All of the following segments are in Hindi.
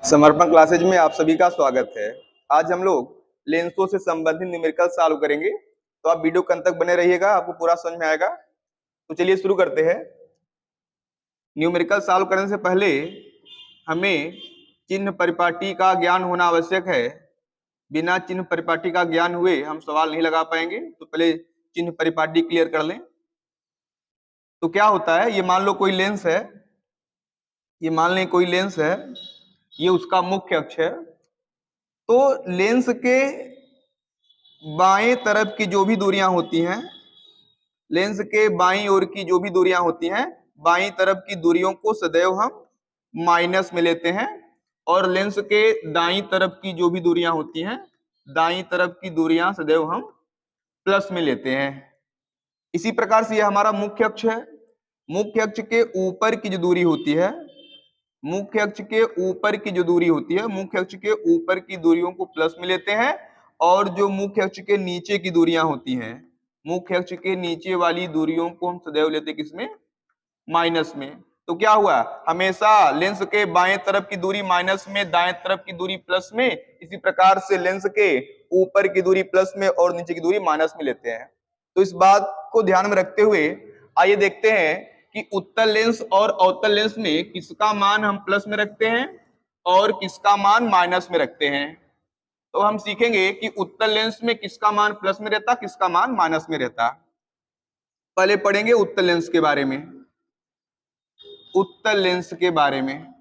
समर्पण क्लासेज में आप सभी का स्वागत है। आज हम लोग लेंसों से संबंधित न्यूमेरिकल सॉल्व करेंगे, तो आप वीडियो के अंत तक बने रहिएगा, आपको पूरा समझ में आएगा। तो चलिए शुरू करते हैं। न्यूमेरिकल सॉल्व करने से पहले हमें चिन्ह परिपाटी का ज्ञान होना आवश्यक है। बिना चिन्ह परिपाटी का ज्ञान हुए हम सवाल नहीं लगा पाएंगे, तो पहले चिन्ह परिपाटी क्लियर कर लें। तो क्या होता है, ये मान लो कोई लेंस है, ये मान लें कोई लेंस है, ये उसका मुख्य अक्ष है। तो लेंस के बाएं तरफ की जो भी दूरियां होती हैं, लेंस के बाईं ओर की जो भी दूरियां होती हैं, बाईं तरफ की दूरियों को सदैव हम माइनस में लेते हैं, और लेंस के दाईं तरफ की जो भी दूरियां होती हैं, दाईं तरफ की दूरियां सदैव हम प्लस में लेते हैं। इसी प्रकार से यह हमारा मुख्य अक्ष है। मुख्य अक्ष के ऊपर की जो दूरी होती है, मुख्य अक्ष के ऊपर की जो दूरी होती है, मुख्य अक्ष के ऊपर की दूरियों को प्लस में लेते हैं, और जो मुख्य अक्ष के नीचे की दूरियां होती हैं, मुख्य अक्ष के नीचे वाली दूरियों को हम सदैव लेते किसमें? माइनस में। तो क्या हुआ, हमेशा लेंस के बाएं तरफ की दूरी माइनस में, दाएं तरफ की दूरी प्लस में। इसी प्रकार से लेंस के ऊपर की दूरी प्लस में और नीचे की दूरी माइनस में लेते हैं। तो इस बात को ध्यान में रखते हुए आइए देखते हैं कि उत्तल लेंस और अवतल लेंस में किसका मान हम प्लस में रखते हैं और किसका मान माइनस में रखते हैं। तो हम सीखेंगे कि उत्तल लेंस में किसका मान प्लस में रहता, किसका मान माइनस में रहता। पहले पढ़ेंगे उत्तल लेंस के बारे में। उत्तल लेंस के बारे में,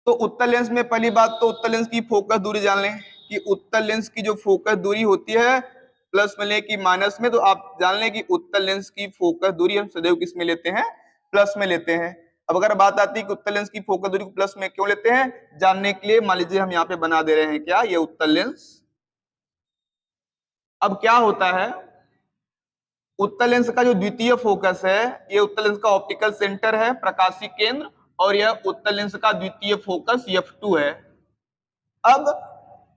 तो उत्तल लेंस में पहली बात तो उत्तल लेंस की फोकस दूरी जान लें कि उत्तल लेंस की जो फोकस दूरी होती है प्लस में ले कि माइनस में। तो आप जान लें कि उत्तल लेंस की फोकस दूरी हम सदैव किस में लेते हैं? प्लस में लेते हैं। अब अगर बात आती है कि उत्तल लेंस की फोकस दूरी को प्लस में क्यों लेते हैं, जानने के लिए मान लीजिए हम यहाँ पे बना दे रहे हैं क्या, ये उत्तल लेंस। अब क्या होता है, उत्तल लेंस का जो द्वितीय फोकस है, ये उत्तल लेंस का ऑप्टिकल सेंटर है, प्रकाशीय केंद्र, और यह उत्तल लेंस का द्वितीय फोकस f2 है। अब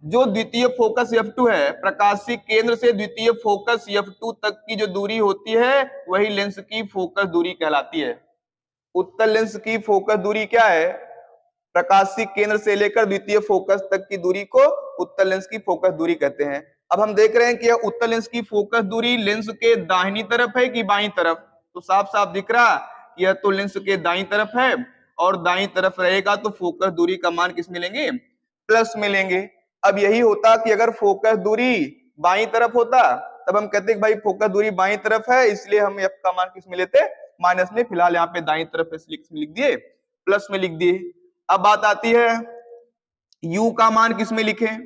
जो द्वितीय फोकस f2 है, प्रकाशीय केंद्र से द्वितीय फोकस f2 तक की जो दूरी होती है वही लेंस की फोकस दूरी कहलाती है। उत्तल लेंस की फोकस दूरी क्या है? प्रकाशीय केंद्र से लेकर द्वितीय फोकस तक की दूरी को उत्तल लेंस की फोकस दूरी कहते हैं। अब हम देख रहे हैं कि यह उत्तल लेंस की फोकस दूरी लेंस के दाहिनी तरफ है कि बाईं तरफ, तो साफ साफ दिख रहा कि यह तो लेंस के दाईं तरफ है, और दाईं तरफ रहेगा तो फोकस दूरी का मान किस में लेंगे? प्लस में लेंगे। अब यही होता कि अगर फोकस दूरी बाईं तरफ होता तब हम कहते भाई फोकस दूरी बाईं तरफ है, इसलिए हम एफ का मान किस में लेते? माइनस में। फिलहाल यहाँ पे दाईं तरफ लिख दिए, प्लस में लिख दिए। अब बात आती है u का मान किस में लिखें?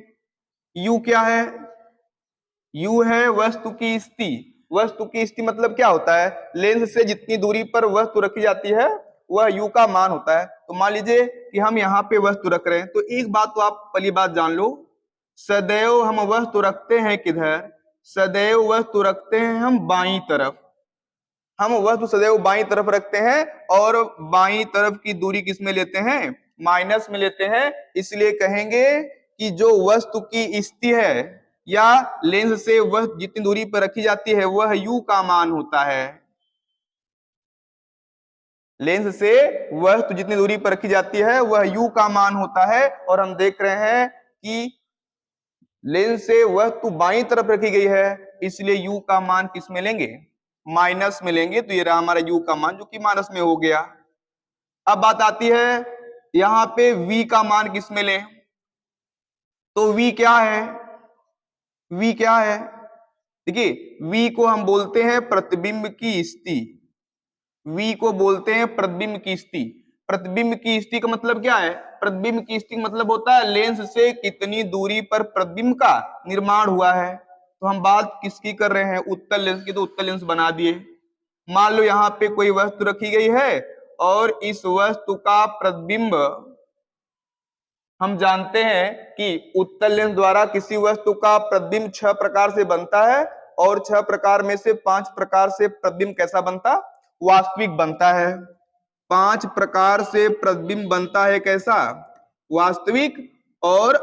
u क्या है? u है वस्तु की स्थिति। वस्तु की स्थिति मतलब क्या होता है? लेंस से जितनी दूरी पर वस्तु रखी जाती है वह u का मान होता है। तो मान लीजिए कि हम यहाँ पे वस्तु रख रहे हैं, तो एक बात तो आप पहली बात जान लो, सदैव हम वस्तु रखते हैं किधर? सदैव वस्तु रखते हैं हम बाईं तरफ। हम वस्तु सदैव बाईं तरफ रखते हैं, और बाईं तरफ की दूरी किस में लेते हैं? माइनस में लेते हैं। इसलिए कहेंगे कि जो वस्तु की स्थिति है या लेंस से वह जितनी दूरी पर रखी जाती है वह u का मान होता है। लेंस से वस्तु जितनी दूरी पर रखी जाती है वह u का मान होता है, और हम देख रहे हैं कि लेंस से वस्तु बाईं तरफ रखी गई है, इसलिए u का मान किस में लेंगे? माइनस में लेंगे। तो ये रहा हमारा u का मान जो कि माइनस में हो गया। अब बात आती है यहाँ पे v का मान किस में लें? तो v क्या है? v क्या है? देखिए v को हम बोलते हैं प्रतिबिंब की स्थिति। v को बोलते हैं प्रतिबिंब की स्थिति। प्रतिबिंब की स्थिति का मतलब क्या है? प्रतिबिंब की स्थिति मतलब होता है लेंस से कितनी दूरी पर प्रतिबिंब का निर्माण हुआ है। तो हम बात किसकी कर रहे हैं? उत्तल लेंस की। तो उत्तल लेंस बना दिए। मान लो यहाँ पे कोई वस्तु रखी गई है, और इस वस्तु का प्रतिबिंब हम जानते हैं कि उत्तल लेंस द्वारा किसी वस्तु का प्रतिबिंब 6 प्रकार से बनता है, और 6 प्रकार में से 5 प्रकार से प्रतिबिंब कैसा बनता? वास्तविक बनता है। 5 प्रकार से प्रतिबिंब बनता है कैसा? वास्तविक। और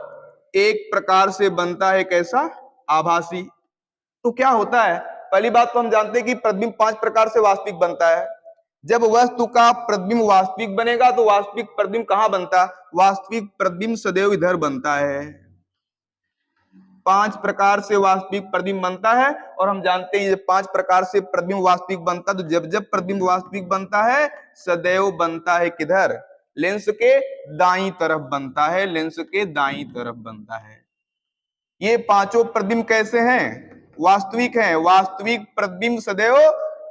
1 प्रकार से बनता है कैसा? आभासी। तो क्या होता है, पहली बात तो हम जानते हैं कि प्रतिबिंब 5 प्रकार से वास्तविक बनता है। जब वस्तु का प्रतिबिंब वास्तविक बनेगा तो वास्तविक प्रतिबिंब कहां बनता? वास्तविक प्रतिबिंब सदैव इधर बनता है। 5 प्रकार से वास्तविक प्रतिबिंब बनता है और हम जानते हैं 5 प्रकार से प्रतिबिंब वास्तविक बनता है। तो जब जब प्रतिबिंब वास्तविक बनता है सदैव बनता है किधर? लेंस के दाईं तरफ बनता है, लेंस के दाईं तरफ बनता है। ये पांचों प्रतिबिंब कैसे हैं? वास्तविक हैं। वास्तविक प्रतिबिंब सदैव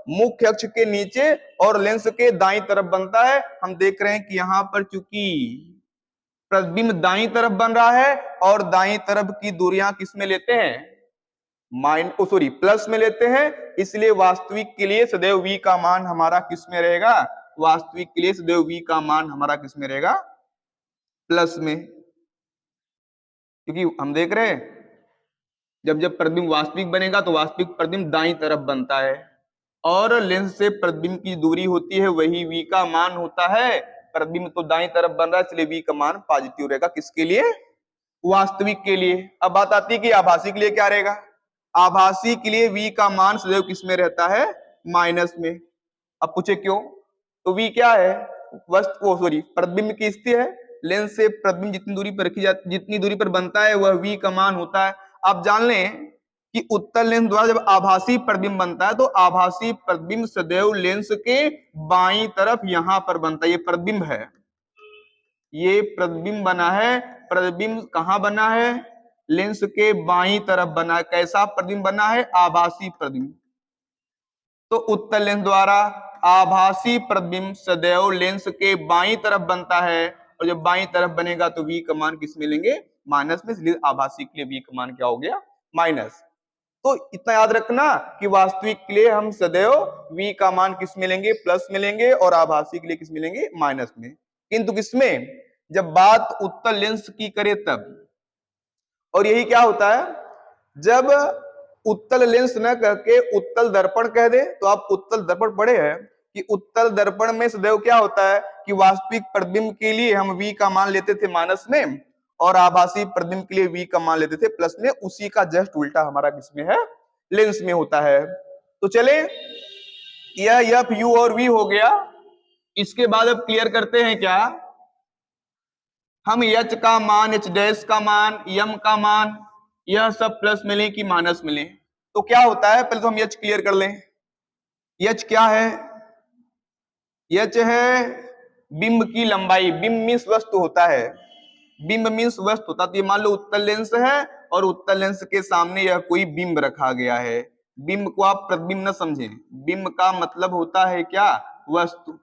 मुख्य अक्ष के नीचे और लेंस के दाईं तरफ बनता है। हम देख रहे हैं कि यहां पर चूंकि प्रतिबिंब दाईं तरफ बन रहा है और दाईं तरफ की दूरियां किस में लेते हैं? प्लस में लेते हैं, इसलिए वास्तविक के लिए सदैव v का मान हमारा किस में रहेगा? वास्तविक के लिए सदैव v का मान हमारा किस में रहेगा? प्लस में। क्योंकि हम देख रहे हैं जब जब प्रतिबिंब वास्तविक बनेगा तो वास्तविक प्रतिबिंब दाईं तरफ बनता है और लेंस से प्रतिबिंब की दूरी होती है वही v का मान होता है। प्रतिबिंब तो दाईं तरफ बन रहा है इसलिए v का मान पॉजिटिव रहेगा। किसके लिए? वास्तविक के लिए। अब बात आती है कि आभासी के लिए क्या रहेगा? आभासी के लिए v का मान सदैव किस में रहता है? माइनस में। अब पूछे क्यों? तो v क्या है? प्रतिबिंब की स्थिति है। लेंस से प्रतिबिंब जितनी दूरी पर रखी जाती, जितनी दूरी पर बनता है वह v का मान होता है। आप जान लें कि उत्तल लेंस द्वारा जब आभासी प्रतिबिंब बनता है तो आभासी प्रतिबिंब सदैव लेंस के बाईं तरफ यहां पर बनता है। ये प्रतिबिंब है, ये प्रतिबिंब बना है। प्रतिबिंब कहां बना है? लेंस के बाईं तरफ बना है। कैसा प्रतिबिंब बना है? आभासी प्रतिबिंब। तो उत्तल लेंस द्वारा आभासी प्रतिबिंब सदैव लेंस के बाईं तरफ बनता है और जब बाईं तरफ बनेगा तो v का मान किस में लेंगे? माइनस में। इसलिए आभासी के लिए v का मान क्या हो गया? माइनस। तो इतना याद रखना कि वास्तविक के लिए हम सदैव v का मान किस में लेंगे? प्लस में लेंगे और आभासी के लिए किस में लेंगे? माइनस में। किंतु किसमें? जब बात उत्तल लेंस की करें तब। और यही क्या होता है जब उत्तल लेंस न कह के उत्तल दर्पण कह दे। तो आप उत्तल दर्पण पढ़े हैं कि उत्तल दर्पण में सदैव क्या होता है कि वास्तविक प्रतिबिंब के लिए हम v का मान लेते थे माइनस में और आभासी प्रतिबिंब के लिए v का मान लेते थे प्लस में। उसी का जस्ट उल्टा हमारा किसमें है? लेंस में होता है। तो चले, यह f u और v हो गया। इसके बाद अब क्लियर करते हैं क्या हम h का मान, h डैश का मान, m का मान, यह सब प्लस मिले कि माइनस मिले। तो क्या होता है, पहले तो हम h क्लियर कर लें। h क्या है? h है बिंब की लंबाई। बिंब मीन्स वस्तु होता है, बिंब मीन्स वस्तु होता। तो ये मान लो उत्तल लेंस है और उत्तल लेंस के सामने यह कोई बिंब रखा गया है। बिंब को आप प्रतिबिंब न समझें, बिंब का मतलब होता है क्या? वस्तु।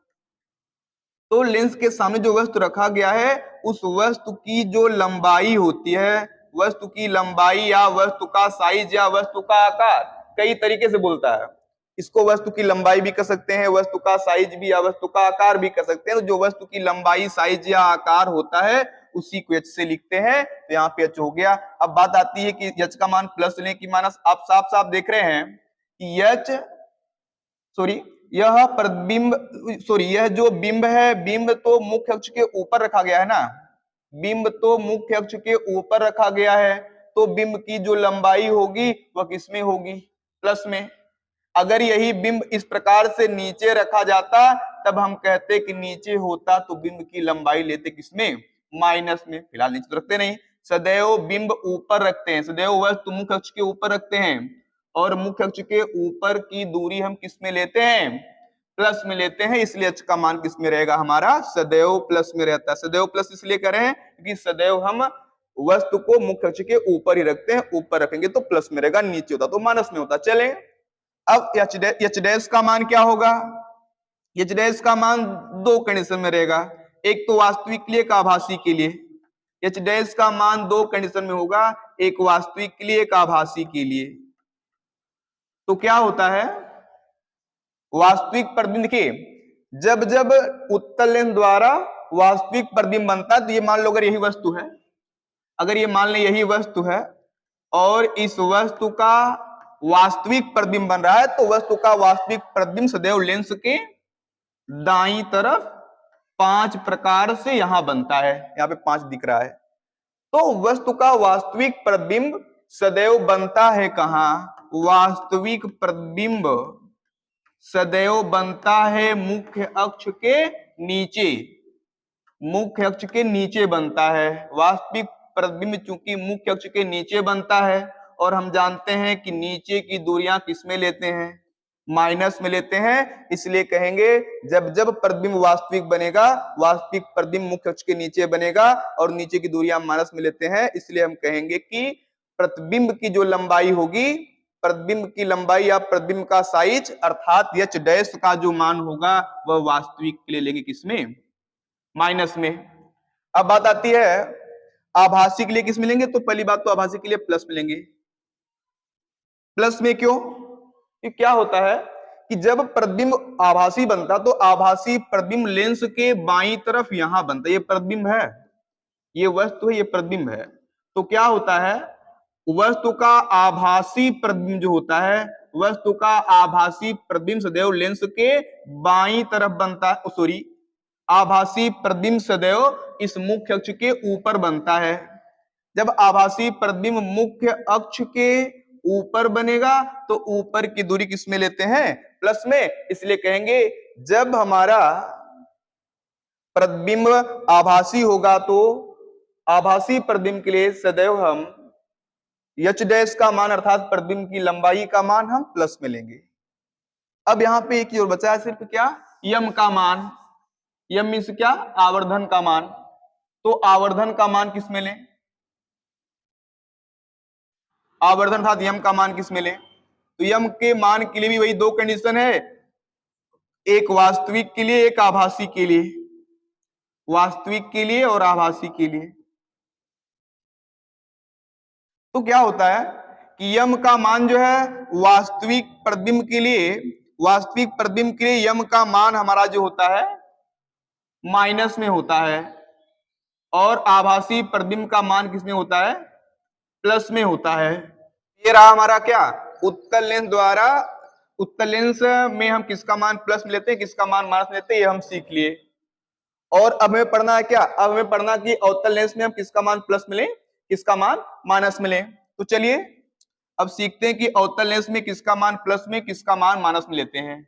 तो लेंस के सामने जो वस्तु रखा गया है उस वस्तु की जो लंबाई होती है, वस्तु की लंबाई या वस्तु का साइज या वस्तु का आकार, कई तरीके से बोलता है। इसको वस्तु की लंबाई भी कह सकते हैं, वस्तु का साइज भी या वस्तु का आकार भी कह सकते हैं। तो जो वस्तु की लंबाई, साइज या आकार होता है उसी को h से लिखते हैं। तो यहाँ पे h हो गया। अब बात आती है कि h का मान प्लस लें कि माइनस। आप साफ साफ देख रहे हैं कि यह प्रतिबिंब यह जो बिंब है, बिंब तो मुख्य अक्ष के ऊपर रखा गया है ना, बिंब तो मुख्य अक्ष के ऊपर रखा गया है। तो बिंब की जो लंबाई होगी वह किसमें होगी? प्लस में। अगर यही बिंब इस प्रकार से नीचे रखा जाता तब हम कहते कि नीचे होता तो बिंब की लंबाई लेते किसमें? माइनस में। फिलहाल नीचे तो रखते नहीं, सदैव बिंब ऊपर रखते हैं, सदैव वस्तु मुख्य अक्ष के ऊपर रखते हैं और मुख्य अक्ष के ऊपर की दूरी हम किसमें लेते हैं? प्लस में लेते हैं। इसलिए h का मान किसमें रहेगा? हमारा सदैव प्लस में रहता है। सदैव प्लस इसलिए करें क्योंकि सदैव हम वस्तु को मुख्य अक्ष के ऊपर ही रखते हैं। ऊपर रखेंगे तो प्लस में रहेगा, नीचे होता तो माइनस में होता। चले, अब h डैश का मान क्या होगा? h डैश का मान दो कंडीशन में रहेगा, एक तो वास्तविक के लिए, एक आभासी के लिए। h डैश का मान दो कंडीशन में होगा, एक वास्तविक के लिए, एक आभासी के लिए। तो क्या होता है वास्तविक प्रतिबिंब? देखिए जब जब उत्तल लेंस द्वारा वास्तविक प्रतिबिंब बनता है तो ये मान लो अगर यही वस्तु है, अगर ये मान लें यही वस्तु है और इस वस्तु का वास्तविक प्रतिबिंब बन रहा है तो वस्तु का वास्तविक प्रतिबिंब सदैव लेंस के दाईं तरफ 5 प्रकार से यहां बनता है। यहाँ पे 5 दिख रहा है। तो वस्तु का वास्तविक प्रतिबिंब सदैव बनता है कहां? वास्तविक प्रतिबिंब सदैव बनता है मुख्य अक्ष के नीचे, मुख्य अक्ष के नीचे बनता है। वास्तविक प्रतिबिंब चूंकि मुख्य अक्ष के नीचे बनता है और हम जानते हैं कि नीचे की दूरियां किसमें लेते हैं, माइनस में लेते हैं, इसलिए कहेंगे जब जब प्रतिबिंब वास्तविक बनेगा, वास्तविक प्रतिबिंब मुख्य अक्ष के नीचे बनेगा और नीचे की दूरियां माइनस में लेते हैं, इसलिए हम कहेंगे कि प्रतिबिंब की जो लंबाई होगी, प्रतिबिंब की लंबाई या प्रतिबिंब का साइज अर्थात एच डैश का जो मान होगा वह वास्तविक के लिए लेंगे किसमें, माइनस में। अब बात आती है आभासी के लिए किस मिलेंगे, तो पहली बात तो आभासी के लिए प्लस मिलेंगे। प्लस में क्यों, कि क्या होता है कि जब प्रतिबिंब आभासी बनता तो आभासी प्रतिबिंब लेंस के बाईं तरफ यहां बनता, ये प्रतिबिंब है, ये वस्तु है, ये प्रतिबिंब है, तो क्या होता है वस्तु का आभासी प्रतिबिंब जो होता है, वस्तु का आभासी प्रतिबिंब सदैव लेंस के बाईं तरफ बनता है, सॉरी आभासी प्रतिबिंब सदैव इस मुख्य अक्ष के ऊपर बनता है। जब आभासी प्रतिबिंब मुख्य अक्ष के ऊपर बनेगा तो ऊपर की दूरी किसमें लेते हैं, प्लस में, इसलिए कहेंगे जब हमारा प्रतिबिंब आभासी होगा तो आभासी प्रतिबिंब के लिए सदैव हम एच डैश का मान अर्थात प्रतिबिंब की लंबाई का मान हम प्लस में लेंगे। अब यहां पे एक ही और बचा है सिर्फ क्या, यम का मान, यम मीन्स क्या, आवर्धन का मान, तो आवर्धन का मान किस में लें, आवर्धन अर्थात यम का मान किस में लें, तो यम के मान के लिए भी वही दो कंडीशन है, एक वास्तविक के लिए एक आभासी के लिए, वास्तविक के लिए और आभासी के लिए। तो क्या होता है कि यम का मान जो है वास्तविक प्रतिबिंब के लिए, वास्तविक प्रतिबिंब के लिए यम का मान हमारा जो होता है माइनस में होता है और आभासी प्रतिबिंब का मान किसमें होता है, प्लस में होता है। ये रहा हमारा क्या, उत्तल लेंस द्वारा, उत्तल लेंस में हम किसका मान प्लस में लेते हैं, किसका मान माइनस में लेते हैं, ये हम सीख लिए। और अब हमें पढ़ना है क्या, अब हमें पढ़ना कि अवतल लेंस में हम किसका मान प्लस मिले, किसका मान माइनस मिले। तो चलिए अब सीखते हैं कि अवतल लेंस में किसका मान प्लस में, किसका मान माइनस में लेते हैं।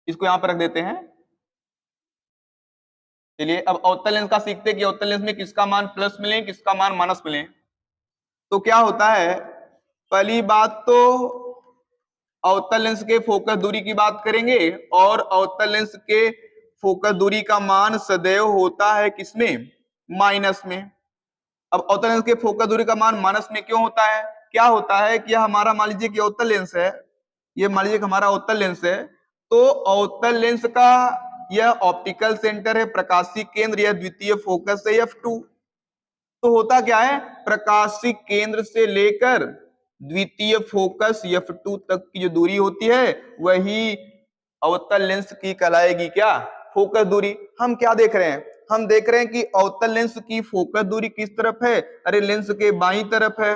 इसको यहां पर रख देते हैं। चलिए अब अवतल लेंस का सीखते हैं कि अवतल लेंस में किसका मान प्लस मिले, किसका मान माइनस मिले। तो क्या होता है, पहली बात तो अवतल लेंस के फोकस दूरी की बात करेंगे और अवतल लेंस के फोकस दूरी का मान सदैव होता है किसमें, माइनस में। अब अवतल लेंस के फोकस दूरी का मान माइनस में क्यों होता है, क्या होता है कि हमारा मान लीजिए कि अवतल लेंस है, ये मान लीजिए कि हमारा अवतल लेंस है, तो अवतल लेंस का यह ऑप्टिकल सेंटर है, प्रकाशिक केंद्र, यह द्वितीय फोकस है f2। तो होता क्या है, प्रकाशिक केंद्र से लेकर द्वितीय फोकस f2 तक की जो दूरी होती है वही अवतल लेंस की कहलाएगी क्या, फोकस दूरी। हम क्या देख रहे हैं, हम देख रहे हैं कि अवतल लेंस की फोकस दूरी किस तरफ है, अरे लेंस के बाईं तरफ है,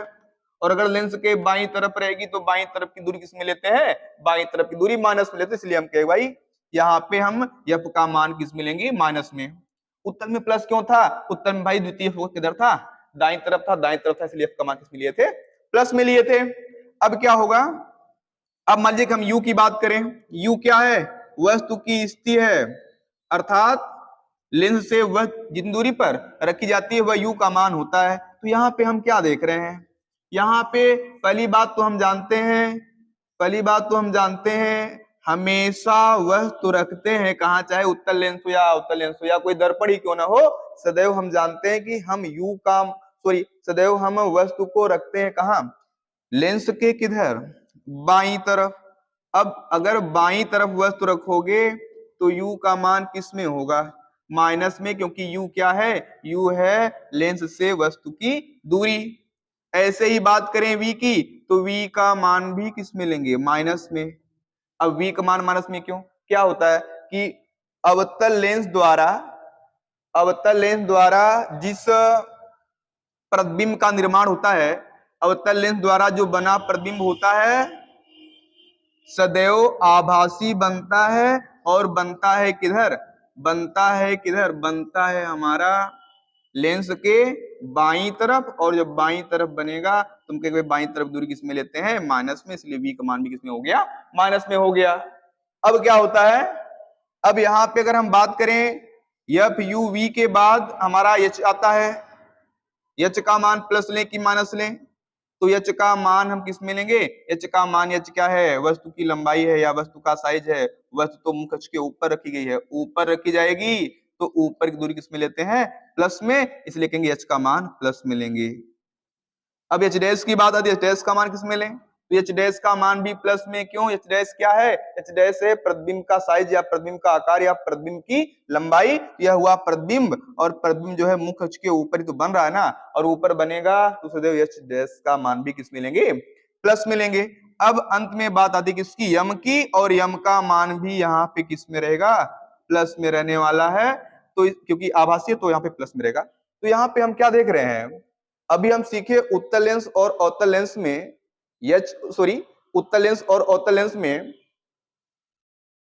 और अगर लेंस के बाईं तरफ रहेगी तो बाईं तरफ की दूरी किसमें लेते हैं, बाईं तरफ की दूरी माइनस में लेते हैं, इसलिए हम कहे भाई यहाँ पे हम एफ का मान किस में लेंगे, माइनस में। उत्तर में प्लस क्यों था, उत्तर में भाई द्वितीय फोकस किधर था, दाईं तरफ था, दाईं तरफ था, इसलिए एफ का मान किस में लिए थे, प्लस में लिए थे। अब क्या होगा, अब मान लीजिए कि हम यू की बात करें, यू क्या है, वस्तु की स्थिति है, अर्थात लेंस से वह जितनी दूरी पर रखी जाती है वह यू का मान होता है। तो यहाँ पे हम क्या देख रहे हैं, यहाँ पे पहली बात तो हम जानते हैं, पहली बात तो हम जानते हैं हमेशा वस्तु रखते हैं कहाँ, चाहे उत्तल लेंस हो या अवतल लेंस हो या कोई दर्पण ही क्यों ना हो, सदैव हम जानते हैं कि हम यू का सॉरी सदैव हम वस्तु को रखते हैं कहाँ, लेंस के किधर, बाईं तरफ। अब अगर बाईं तरफ वस्तु रखोगे तो u का मान किस में होगा, माइनस में, क्योंकि u क्या है, u है लेंस से वस्तु की दूरी। ऐसे ही बात करें v की, तो v का मान भी किस में लेंगे, माइनस में। अब v का मान माइनस में क्यों, क्या होता है कि अवतल लेंस द्वारा, अवतल लेंस द्वारा जिस प्रतिबिंब का निर्माण होता है, अवतल लेंस द्वारा जो बना प्रतिबिंब होता है सदैव आभासी बनता है, और बनता है किधर, बनता है किधर, बनता है हमारा लेंस के बाईं तरफ, और जब बाईं तरफ बनेगा तुम कहोगे बाईं तरफ दूरी किसमें लेते हैं, माइनस में, इसलिए v का मान भी किसमें हो गया, माइनस में हो गया। अब क्या होता है, अब यहाँ पे अगर हम बात करें एफ यू वी के बाद हमारा एच आता है, एच का मान प्लस लें कि माइनस लें, तो एच का मान हम किस में लेंगे, एच का मान, एच क्या है, वस्तु की लंबाई है या वस्तु का साइज है, वस्तु तो मुख अक्ष के ऊपर रखी गई है, ऊपर रखी जाएगी, तो ऊपर की दूरी किस में लेते हैं, प्लस में, इसलिए कहेंगे एच का मान प्लस में लेंगे। अब एच डैश की बात आती है, एच डैश का मान किस में लें, तो एच डैश का मान भी प्लस में, क्यों, एच डैश क्या है, एच डैश है प्रतिबिंब का साइज या प्रतिबिंब का आकार या प्रतिबिंब की लंबाई, यह हुआ प्रतिबिंब, और प्रतिबिंब जो है मुख अक्ष के ऊपर ही तो बन रहा है ना, और ऊपर बनेगा तो सदैव एच डैश का मान भी किस में लेंगे, प्लस में लेंगे। अब अंत में बात आती है किसकी, यम की, और यम का मान भी यहाँ पे किस में रहेगा, प्लस में रहने वाला है, तो क्योंकि आभासी है तो यहाँ पे प्लस में रहेगा। तो यहाँ पे हम क्या देख रहे हैं, अभी हम सीखे उत्तल लेंस और अवतल लेंस में उत्तल लेंस और अवतल लेंस में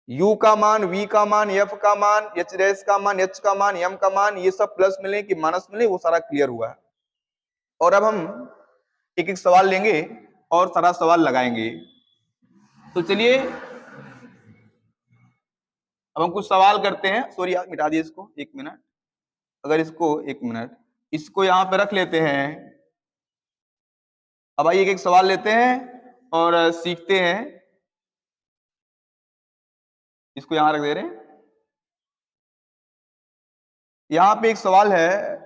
u का मान, v का मान, f का मान, h डैश का मान, h का मान, m का मान, ये सब प्लस मिले कि माइनस मिले, वो सारा क्लियर हुआ है। और अब हम एक एक सवाल लेंगे और सारा सवाल लगाएंगे। तो चलिए अब हम कुछ सवाल करते हैं, सॉरी यार मिटा दिए इसको, एक मिनट, अगर इसको एक मिनट, इसको यहां पे रख लेते हैं। अब आइए एक एक सवाल लेते हैं और सीखते हैं। इसको यहां रख दे रहे हैं। यहां पे एक सवाल है,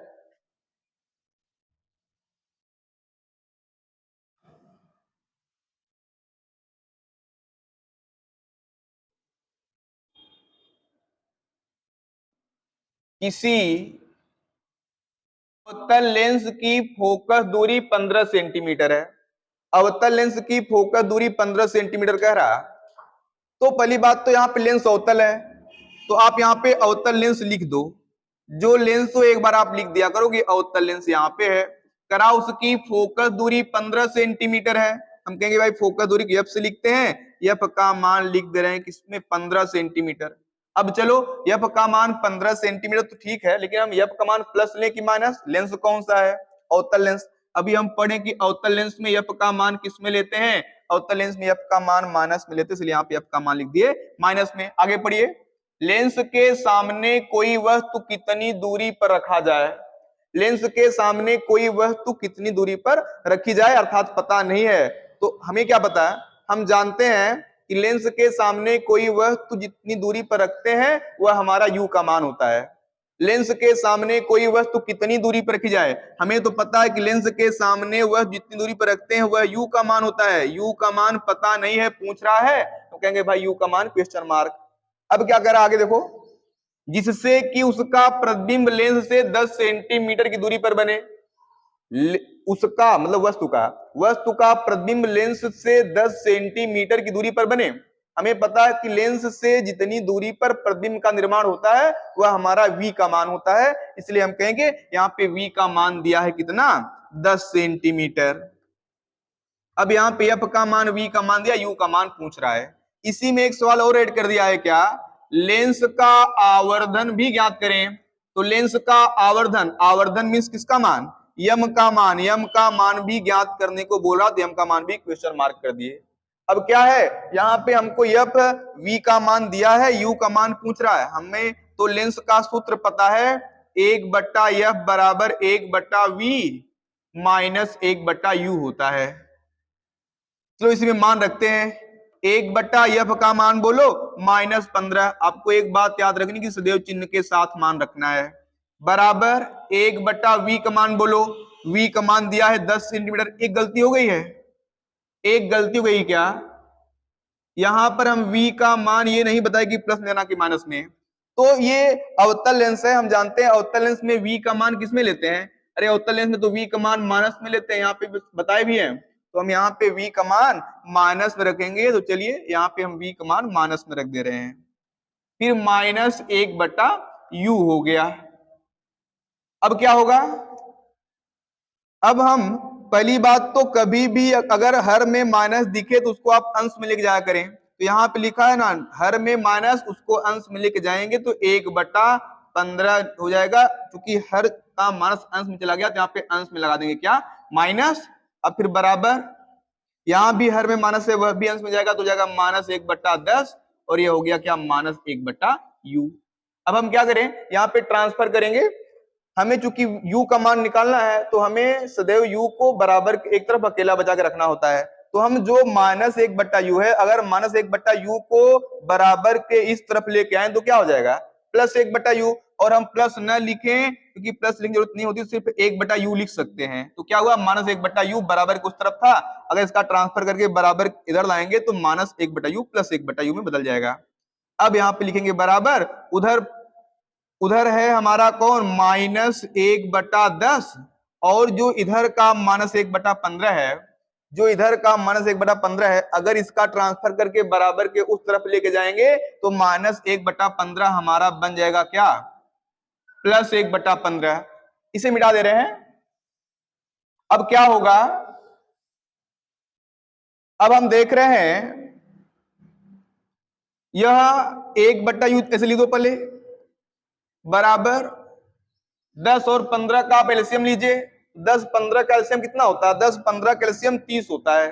किसी अवतल लेंस की फोकस दूरी 15 सेंटीमीटर है, अवतल लेंस की फोकस दूरी 15 सेंटीमीटर कह रहा, तो पहली बात तो यहाँ पे लेंस अवतल है, तो आप यहाँ पे अवतल लेंस लिख दो, जो लेंस हो एक बार आप लिख दिया करो कि अवतल लेंस यहाँ पे है, करा उसकी फोकस दूरी 15 सेंटीमीटर है, हम कहेंगे भाई फोकस दूरी एफ से लिखते हैं, एफ का मान लिख दे रहे हैं किसमें, 15 सेंटीमीटर। अब चलो एफ का मान 15 सेंटीमीटर तो ठीक है, लेकिन हम एफ का मान प्लस लें कि माइनस, लेंस कौन सा है, अवतल लेंस। अभी हम पढ़े कि अवतल लेंस में एफ का मान किसमें लेते हैं, अवतल लेंस में एफ का मान माइनस में लेते हैं, इसलिए यहाँ पे एफ का मान लिख दिए माइनस में। आगे पढ़िए, लेंस के सामने कोई वस्तु कितनी दूरी पर रखा जाए, लेंस के सामने कोई वस्तु कितनी दूरी पर रखी जाए, अर्थात पता नहीं है, तो हमें क्या पता है, हम जानते हैं कि लेंस के सामने कोई वस्तु जितनी दूरी पर रखते हैं वह हमारा u का मान होता है। लेंस के सामने कोई वस्तु कितनी दूरी पर रखी जाए, हमें तो पता है कि लेंस के सामने वह जितनी दूरी पर रखते हैं वह u का मान होता है, u का मान पता नहीं है, पूछ रहा है तो कहेंगे भाई u का मान क्वेश्चन मार्क। अब क्या कर रहा आगे देखो, जिससे कि उसका प्रतिबिंब लेंस से 10 सेंटीमीटर की दूरी पर बने, उसका मतलब वस्तु का प्रतिबिंब लेंस से 10 सेंटीमीटर की दूरी पर बने। हमें पता है कि लेंस से जितनी दूरी पर प्रतिबिंब का निर्माण होता है वह हमारा v का मान होता है, इसलिए हम कहेंगे यहाँ पे v का मान दिया है कितना, 10 सेंटीमीटर। अब यहाँ पे f का मान, v का मान दिया, u का मान पूछ रहा है। इसी में एक सवाल और ऐड कर दिया है, क्या, लेंस का आवर्धन भी ज्ञात करें, तो लेंस का आवर्धन मीन्स किसका मान, यम का मान, यम का मान भी ज्ञात करने को बोला, तो यम का मान भी क्वेश्चन मार्क कर दिए। अब क्या है, यहाँ पे हमको एफ वी का मान दिया है, यू का मान पूछ रहा है, हमें तो लेंस का सूत्र पता है, 1/f बराबर 1/v माइनस 1/u होता है। चलो इसी में मान रखते हैं, 1/f का मान बोलो -15, आपको एक बात याद रखनी कि सदैव चिन्ह के साथ मान रखना है, बराबर 1/v का मान बोलो, v का मान दिया है 10 सेंटीमीटर। एक गलती हो गई है, एक गलती हो गई क्या, यहां पर हम v का मान ये नहीं बताया कि प्लस लेना कि माइनस में, तो ये अवतल लेंस है, हम जानते हैं अवतल लेंस में v का मान किसमें लेते हैं, अरे अवतल लेंस में तो v का मान माइनस में लेते हैं, यहाँ पे बताए भी हैं, तो हम यहाँ पे v का मान माइनस में रखेंगे, तो चलिए यहाँ पे हम v का मान माइनस में रख दे रहे हैं, फिर -1/u हो गया। अब क्या होगा, अब हम पहली बात तो कभी भी अगर हर में माइनस दिखे तो उसको आप अंश में लेके जाया करें, तो यहाँ पे लिखा है ना हर में माइनस, उसको अंश में लेके जाएंगे तो 1/15 15 हो जाएगा, क्योंकि हर का माइनस अंश में चला गया तो यहाँ पे अंश में लगा देंगे क्या, माइनस। अब फिर बराबर, यहाँ भी हर में माइनस है, वह भी अंश में जाएगा तो जाएगा -1/10, और ये हो गया क्या, -1/u। अब हम क्या करें, यहाँ पे ट्रांसफर करेंगे। हमें चूंकि u का मान निकालना है तो हमें सदैव u को बराबर एक तरफ अकेला बचा के रखना होता है। तो हम जो -1/u है, अगर -1/u को बराबर के इस तरफ लेके आए तो क्या हो जाएगा, +1/u। और हम प्लस न लिखें क्योंकि प्लस लिखने की जरूरत नहीं होती, सिर्फ 1/u लिख सकते हैं। तो क्या हुआ, -1/u बराबर के उस तरफ था, अगर इसका ट्रांसफर करके बराबर इधर लाएंगे तो -1/u +1/u में बदल जाएगा। अब यहाँ पे लिखेंगे बराबर, उधर उधर है हमारा कौन, -1/10, और जो इधर का -1/15 है, जो इधर का -1/15 है, अगर इसका ट्रांसफर करके बराबर के उस तरफ लेके जाएंगे तो -1/15 हमारा बन जाएगा क्या, +1/15। इसे मिटा दे रहे हैं। अब क्या होगा, अब हम देख रहे हैं यह 1/u ऐसे लिख दो पहले, बराबर 10 और 15 का आप एलसीएम लीजिए। 10-15 का एलसीएम कितना होता है, 10-15 का एलसीएम 30 होता है।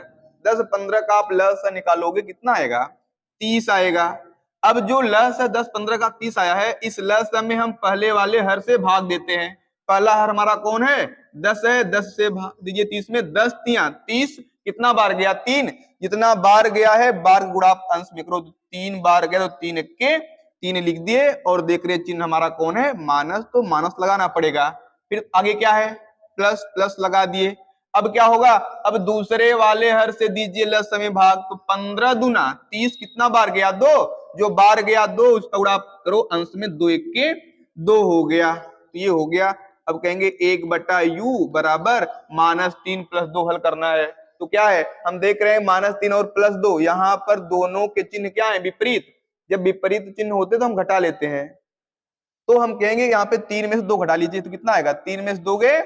10-15 का आप लस निकालोगे कितना आएगा, 30 आएगा। अब जो लस है 10-15 का 30 आया है, इस लस में हम पहले वाले हर से भाग देते हैं। पहला हर हमारा कौन है, 10 है, 10 से भाग दीजिए 30 में, 10 तिया 30, कितना बार गया, 3। जितना बार गया है बार गुणा अंश में करो, 3 बार गया तो 3 के 3 लिख दिए, और देख रहे चिन्ह हमारा कौन है, माइनस, तो माइनस लगाना पड़ेगा। फिर आगे क्या है, प्लस, प्लस लगा दिए। अब क्या होगा, अब दूसरे वाले हर से दीजिए लस में भाग, तो 15 दूना 30, कितना बार गया, 2। जो बार गया 2 उसका गुणा करो अंश में, 2 1 के 2 हो गया, तो ये हो गया। अब कहेंगे 1/u बराबर -3 + 2 हल करना है, तो क्या है, हम देख रहे हैं -3 और +2, यहाँ पर दोनों के चिन्ह क्या है, विपरीत। जब विपरीत चिन्ह होते तो हम घटा लेते हैं, तो हम कहेंगे यहाँ पे 3 में से 2 घटा लीजिए, तो कितना आएगा, 3 में से 2 गए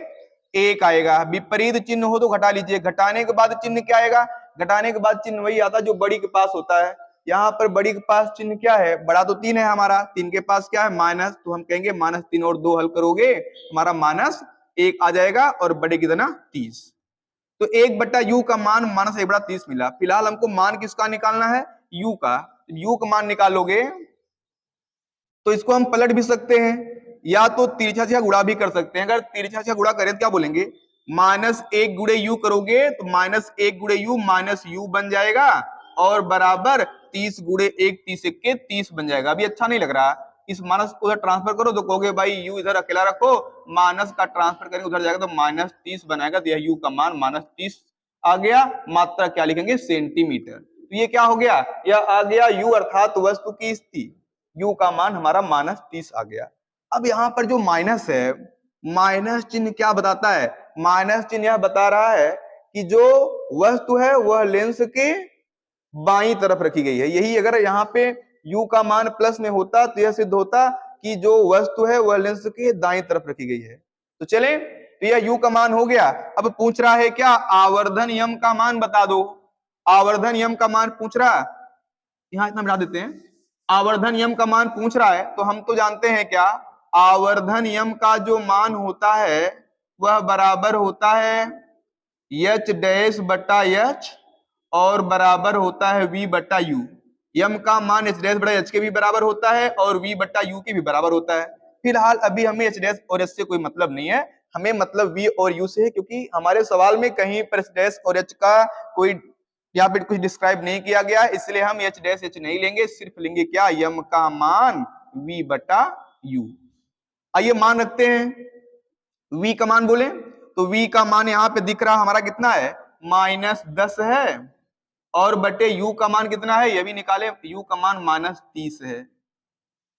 1 आएगा। विपरीत चिन्ह हो तो घटा लीजिए, घटाने के बाद चिन्ह क्या आएगा, घटाने के बाद चिन्ह वही आता जो बड़ी के पास होता है। यहाँ पर बड़ी के पास चिन्ह क्या है, बड़ा तो 3 है हमारा, 3 के पास क्या है, माइनस, तो हम कहेंगे -3 और 2 हल करोगे हमारा -1 आ जाएगा, और बड़े कितना 30। तो 1/u का मान -1/30 मिला। फिलहाल हमको मान किसका निकालना है, u का। u का मान निकालोगे तो इसको हम पलट भी सकते हैं, या तो तिरछा से गुणा भी कर सकते हैं। अगर तिरछा से गुणा करें तो क्या बोलेंगे, -1 गुणे u करोगे तो -1 गुणे u -u बन जाएगा, और बराबर 30 गुणे 1 30 के 30 बन जाएगा। अभी अच्छा नहीं लग रहा, इस माइनस को उधर ट्रांसफर करो तो कहोगे भाई u इधर अकेला रखो, माइनस का ट्रांसफर करेंगे उधर जाएगा तो -30 बनाएगा, तो यह u का मान -30 आ गया। मात्रा क्या लिखेंगे, सेंटीमीटर। तो ये क्या हो गया, यह आ गया u अर्थात वस्तु की स्थिति, u का मान हमारा -30 आ गया। अब यहाँ पर जो माइनस है, माइनस चिन्ह क्या बताता है, माइनस चिन्ह यह बता रहा है कि जो वस्तु है वह लेंस के बाईं तरफ रखी गई है। यही अगर यहाँ पे u का मान प्लस में होता तो यह सिद्ध होता कि जो वस्तु है वह लेंस के दाईं तरफ रखी गई है। तो चले, तो यह u का मान हो गया। अब पूछ रहा है क्या, आवर्धन यम का मान बता दो। आवर्धन यम का मान पूछ रहा है, यहां इतना मिटा देते हैं। आवर्धन यम का मान पूछ रहा है तो हम तो जानते हैं क्या, आवर्धन यम का जो मान होता है वह बराबर होता है h-h और बराबर होता है v/u। यम का मान h-h के भी बराबर होता है और v/u के भी बराबर होता है। फिलहाल अभी हमें h- और h से कोई मतलब नहीं है, हमें मतलब v और u से है, क्योंकि हमारे सवाल में कहीं पर h- और h का कोई यहाँ पे कुछ डिस्क्राइब नहीं किया गया, इसलिए हम h' नहीं लेंगे, सिर्फ लेंगे क्या, यम का मान v/u। आइए मान रखते हैं, v का मान बोले तो v का मान यहाँ पे दिख रहा हमारा कितना है, -10 है, और बटे u का मान कितना है, ये भी निकाले, u का मान -30 है।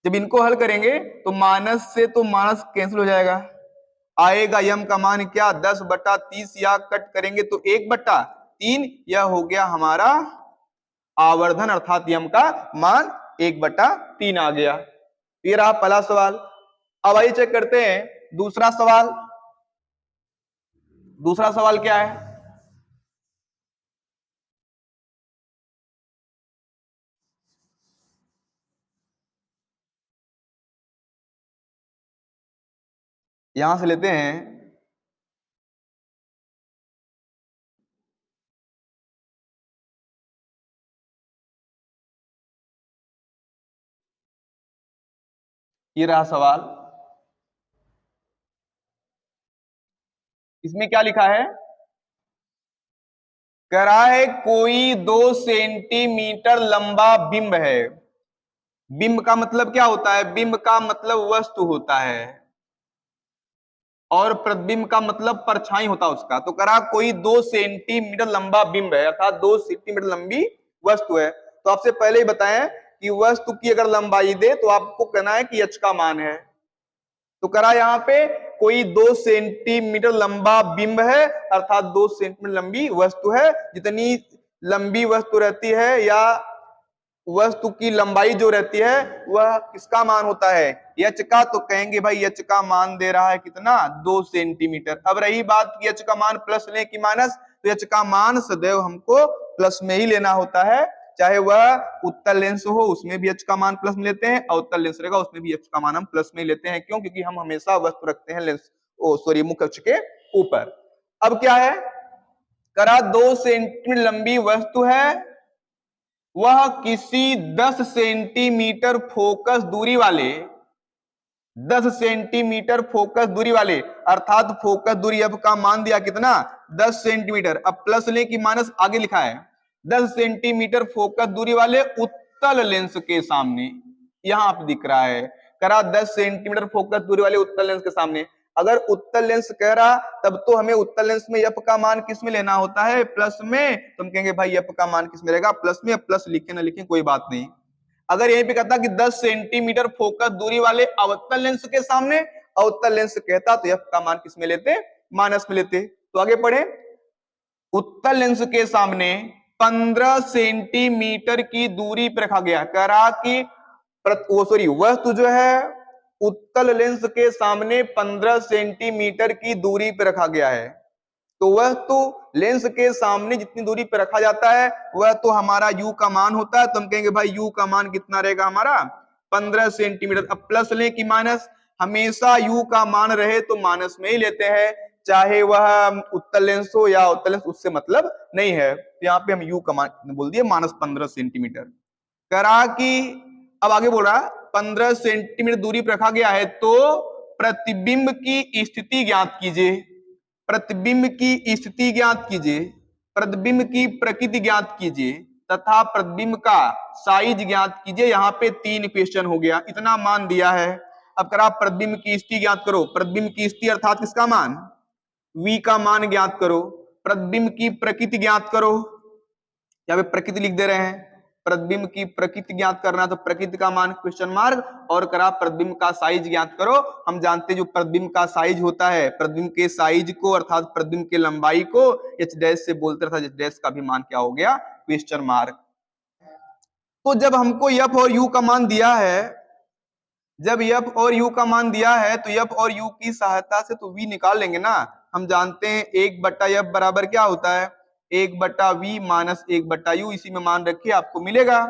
जब इनको हल करेंगे तो माइनस से तो माइनस कैंसिल हो जाएगा, आएगा यम का मान क्या, 10/30, या कट करेंगे तो 1/3, यह हो गया हमारा आवर्धन अर्थात यम का मान 1/3 आ गया। ये रहा पहला सवाल। अब आइए चेक करते हैं दूसरा सवाल। दूसरा सवाल क्या है, यहां से लेते हैं, ये रहा सवाल। इसमें क्या लिखा है, कह रहा है कोई 2 सेंटीमीटर लंबा बिंब है। बिंब का मतलब क्या होता है, बिंब का मतलब वस्तु होता है, और प्रतिबिंब का मतलब परछाई होता है उसका। तो करा कोई 2 सेंटीमीटर लंबा बिंब है, अर्थात 2 सेंटीमीटर लंबी वस्तु है। तो आपसे पहले ही बताएं कि वस्तु की अगर लंबाई दे तो आपको कहना है कि h का मान है। तो करा यहाँ पे कोई 2 सेंटीमीटर लंबा बिंब है, अर्थात 2 सेंटीमीटर लंबी वस्तु है। जितनी लंबी वस्तु रहती है या वस्तु की लंबाई जो रहती है वह किसका मान होता है, h का। तो कहेंगे भाई h का मान दे रहा है कितना, 2 सेंटीमीटर। अब रही बात कि h का मान प्लस लें कि माइनस, तो h का मान सदैव हमको प्लस में ही लेना होता है। चाहे वह उत्तल लेंस हो उसमें भी h का मान प्लस में लेते हैं, अवतल लेंस रहेगा उसमें भी h का मान हम प्लस में लेते हैं। क्यों, क्योंकि हम हमेशा वस्तु रखते हैं लेंस मुख्य अक्ष के ऊपर। अब क्या है, करा 2 सेंटीमीटर लंबी वस्तु है, वह किसी 10 सेंटीमीटर फोकस दूरी वाले 10 सेंटीमीटर फोकस दूरी वाले, अर्थात फोकस दूरी अब का मान दिया कितना, 10 सेंटीमीटर। अब प्लस लें कि माइनस, आगे लिखा है 10 सेंटीमीटर फोकस दूरी वाले उत्तल लेंस के सामने, यहां पे दिख रहा है। करा 10 सेंटीमीटर फोकस दूरी वाले उत्तल लेंस के सामने। अगर उत्तल लेंस कह रहा तब तो हमें उत्तल लेंस में एफ का मान किस में लेना होता है, प्लस में। तो हम कहेंगे भाई एफ का मान किस में रहेगा, प्लस में। प्लस लिखे ना लिखे कोई बात नहीं। अगर यहीं पे कहता कि 10 सेंटीमीटर फोकस दूरी वाले अवतल लेंस के सामने, अवतल लेंस कहता तो एफ का मान किस में लेते, माइनस में लेते। तो आगे पढ़े, उत्तल लेंस के सामने 15 सेंटीमीटर की दूरी पर रखा गया। कह रहा कि वस्तु जो है उत्तल लेंस के सामने 15 सेंटीमीटर की दूरी पर रखा गया है। तो वह तो लेंस के सामने जितनी दूरी पर रखा जाता है वह तो हमारा u का मान होता है। तो हम कहेंगे भाई u का मान कितना रहेगा हमारा, 15 सेंटीमीटर। अब प्लस लें कि माइनस, हमेशा u का मान रहे तो माइनस में ही लेते हैं, चाहे वह उत्तल लेंस हो या अवतल लेंस, उससे मतलब नहीं है। तो यहाँ पे हम u का मान बोल दिए -15 सेंटीमीटर। करा कि अब आगे बोल रहा 15 सेंटीमीटर दूरी पर रखा गया है, तो प्रतिबिंब की स्थिति ज्ञात कीजिए। प्रतिबिंब की स्थिति ज्ञात कीजिए, प्रतिबिंब की प्रकृति ज्ञात कीजिए तथा प्रतिबिंब का साइज ज्ञात कीजिए। यहाँ पे 3 क्वेश्चन हो गया, इतना मान दिया है। अब करा प्रतिबिंब की स्थिति ज्ञात करो। प्रतिबिंब की स्थिति अर्थात किसका मान, v का मान ज्ञात करो। प्रतिबिंब की प्रकृति ज्ञात करो, यहाँ पे प्रकृति लिख दे रहे हैं। प्रतिबिंब की प्रकृति ज्ञात करना, तो प्रकृति का मान क्वेश्चन मार्क, और करा प्रतिबिंब का साइज ज्ञात करो। हम जानते हैं जो प्रतिबिंब का साइज होता है, प्रतिबिंब के साइज को अर्थात प्रतिबिंब के लंबाई को h डैश से बोलते रहता है, h डैश का भी मान क्या हो गया, क्वेश्चन मार्क। तो जब हमको f और u का मान दिया है, जब f और u का मान दिया है तो f और u की सहायता से तो v निकाल लेंगे ना। हम जानते हैं 1/f बराबर क्या होता है, 1/v माइनस 1/u, इसी में मान रखिए आपको मिलेगा।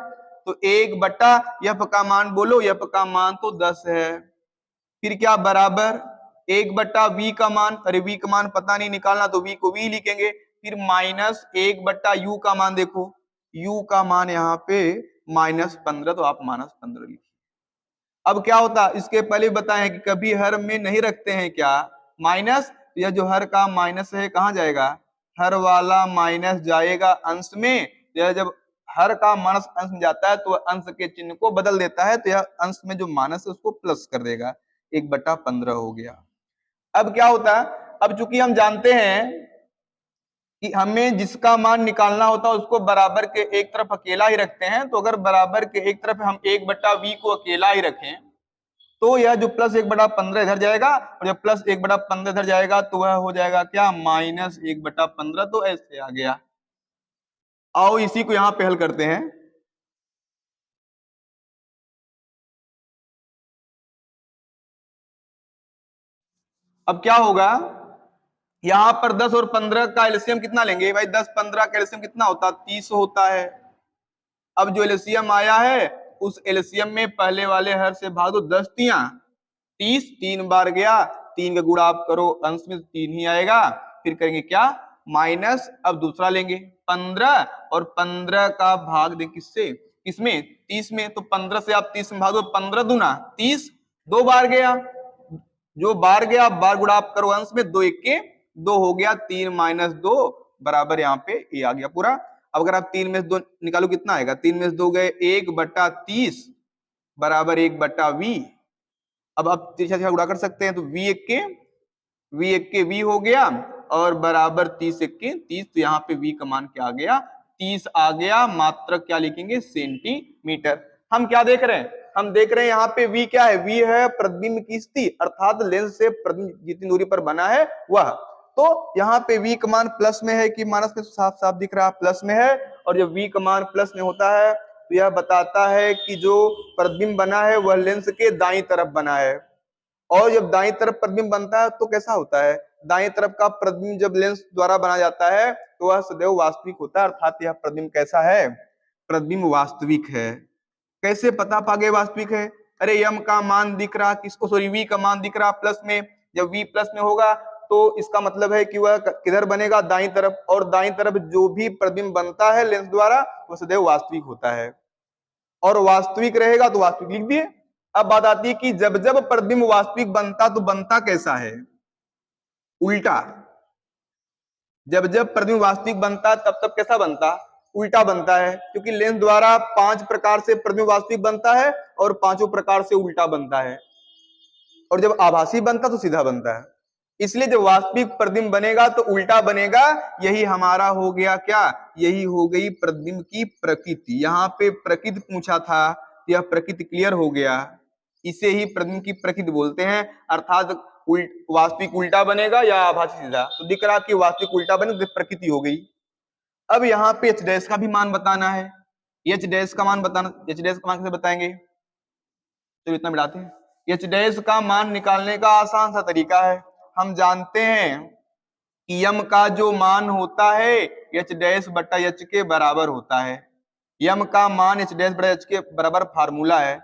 तो 1/f का मान बोलो, f का मान तो 10 है, फिर क्या बराबर 1/v का मान, अरे v का मान पता नहीं निकालना तो v को v लिखेंगे, फिर माइनस 1/u का मान, देखो u का मान यहाँ पे -15, तो आप -15 लिखिए। अब क्या होता, इसके पहले बताए कि कभी हर में नहीं रखते हैं क्या माइनस, यह जो हर का माइनस है कहाँ जाएगा, हर वाला माइनस जाएगा अंश में। यह जब हर का माइनस अंश में जाता है तो अंश के चिन्ह को बदल देता है, तो यह अंश में जो माइनस है उसको प्लस कर देगा, 1/15 हो गया। अब क्या होता है, अब चूंकि हम जानते हैं कि हमें जिसका मान निकालना होता है उसको बराबर के एक तरफ अकेला ही रखते हैं। तो अगर बराबर के एक तरफ हम 1/v को अकेला ही रखें तो यह जो प्लस 1/15 इधर जाएगा, और जब प्लस 1/15 इधर जाएगा तो वह हो जाएगा क्या, -1/15। तो ऐसे आ गया। आओ इसी को यहां पे हल करते हैं। अब क्या होगा, यहां पर 10 और 15 का एलसीएम कितना लेंगे भाई, 10-15 का एलसीएम कितना होता है, 30 होता है। अब जो एलसीएम आया है उस एलसीएम में पहले वाले हर से भाग दो, 10 तियां 30, 3 बार गया 3 का गुणा आप करो अंश में 3 ही आएगा, फिर करेंगे क्या माइनस, अब दूसरा लेंगे 15 और 15 का भाग दे किससे, किसमें 30 में, तो 15 से आप 30 में भाग दो, 15 दूना 30, 2 बार गया, जो बार गया बार गुणा आप करो अंश में, 2 एक के 2 हो गया, 3 माइनस 2 बराबर यहाँ पे ये आ गया पूरा। अब अगर आप 3 में से 2 निकालो कितना आएगा, 3 में से 2 गए 1/30 बराबर 1/v। अब आप तिरछा गुणा कर सकते हैं, तो v एक के v हो गया और बराबर 30 एक के 30, तो यहाँ पे v का मान क्या आ गया 30 आ गया, मात्रक क्या लिखेंगे सेंटीमीटर। हम क्या देख रहे हैं, हम देख रहे हैं यहाँ पे v क्या है, v है प्रतिबिंब की स्थिति, अर्थात लेंस से प्रतिबिंब जितनी दूरी पर बना है वह। तो यहाँ पे v का मान प्लस में है कि माइनस में, साफ साफ दिख रहा है प्लस में है, और जब v का मान प्लस में होता है तो यह बताता है कि जो प्रतिबिंब बना है वह लेंस के दाईं तरफ बना है। और जब दाईं तरफ प्रतिबिंब बनता है तो कैसा होता है, दाईं तरफ का प्रतिबिंब जब लेंस द्वारा बना जाता है तो वह सदैव वास्तविक होता है, अर्थात यह प्रतिबिंब कैसा है, प्रतिबिंब वास्तविक है। कैसे पता पागे वास्तविक है, अरे यम का मान दिख रहा किसको, सॉरी वी का मान दिख रहा प्लस में, जब वी प्लस में होगा तो इसका मतलब है कि वह किधर बनेगा दाईं तरफ, और दाईं तरफ जो भी प्रतिबिंब बनता है लेंस द्वारा वह सदैव वास्तविक होता है, और वास्तविक रहेगा तो वास्तविक लिख दिए। अब बात आती है कि जब जब प्रतिबिंब वास्तविक बनता तो बनता कैसा है, उल्टा। जब जब प्रतिबिंब वास्तविक बनता तब तब कैसा बनता, उल्टा बनता है, क्योंकि लेंस द्वारा 5 प्रकार से प्रतिबिंब वास्तविक बनता है और 5 प्रकार से उल्टा बनता है, और जब आभासी बनता तो सीधा बनता है। इसलिए जब वास्तविक प्रतिबिंब बनेगा तो उल्टा बनेगा, यही हमारा हो गया क्या, यही हो गई प्रतिबिंब की प्रकृति। यहाँ पे प्रकृति पूछा था, यह प्रकृति क्लियर हो गया, इसे ही प्रतिबिंब की प्रकृति बोलते हैं, अर्थात वास्तविक उल्टा बनेगा या आभासी सीधा, तो दिख रहा कि वास्तविक उल्टा बने तो प्रकृति हो गई। अब यहाँ पे एच डैश का भी मान बताना है, एच डैश का मान बताना, एच डैश का मान कैसे बताएंगे, तो इतना मिलाते हैं। एच डैश का मान निकालने का आसान सा तरीका है, हम जानते हैं कि यम का जो मान होता है एच डैश बटा एच के बराबर होता है, यम का मान एच डैश बटा एच के बराबर फार्मूला है,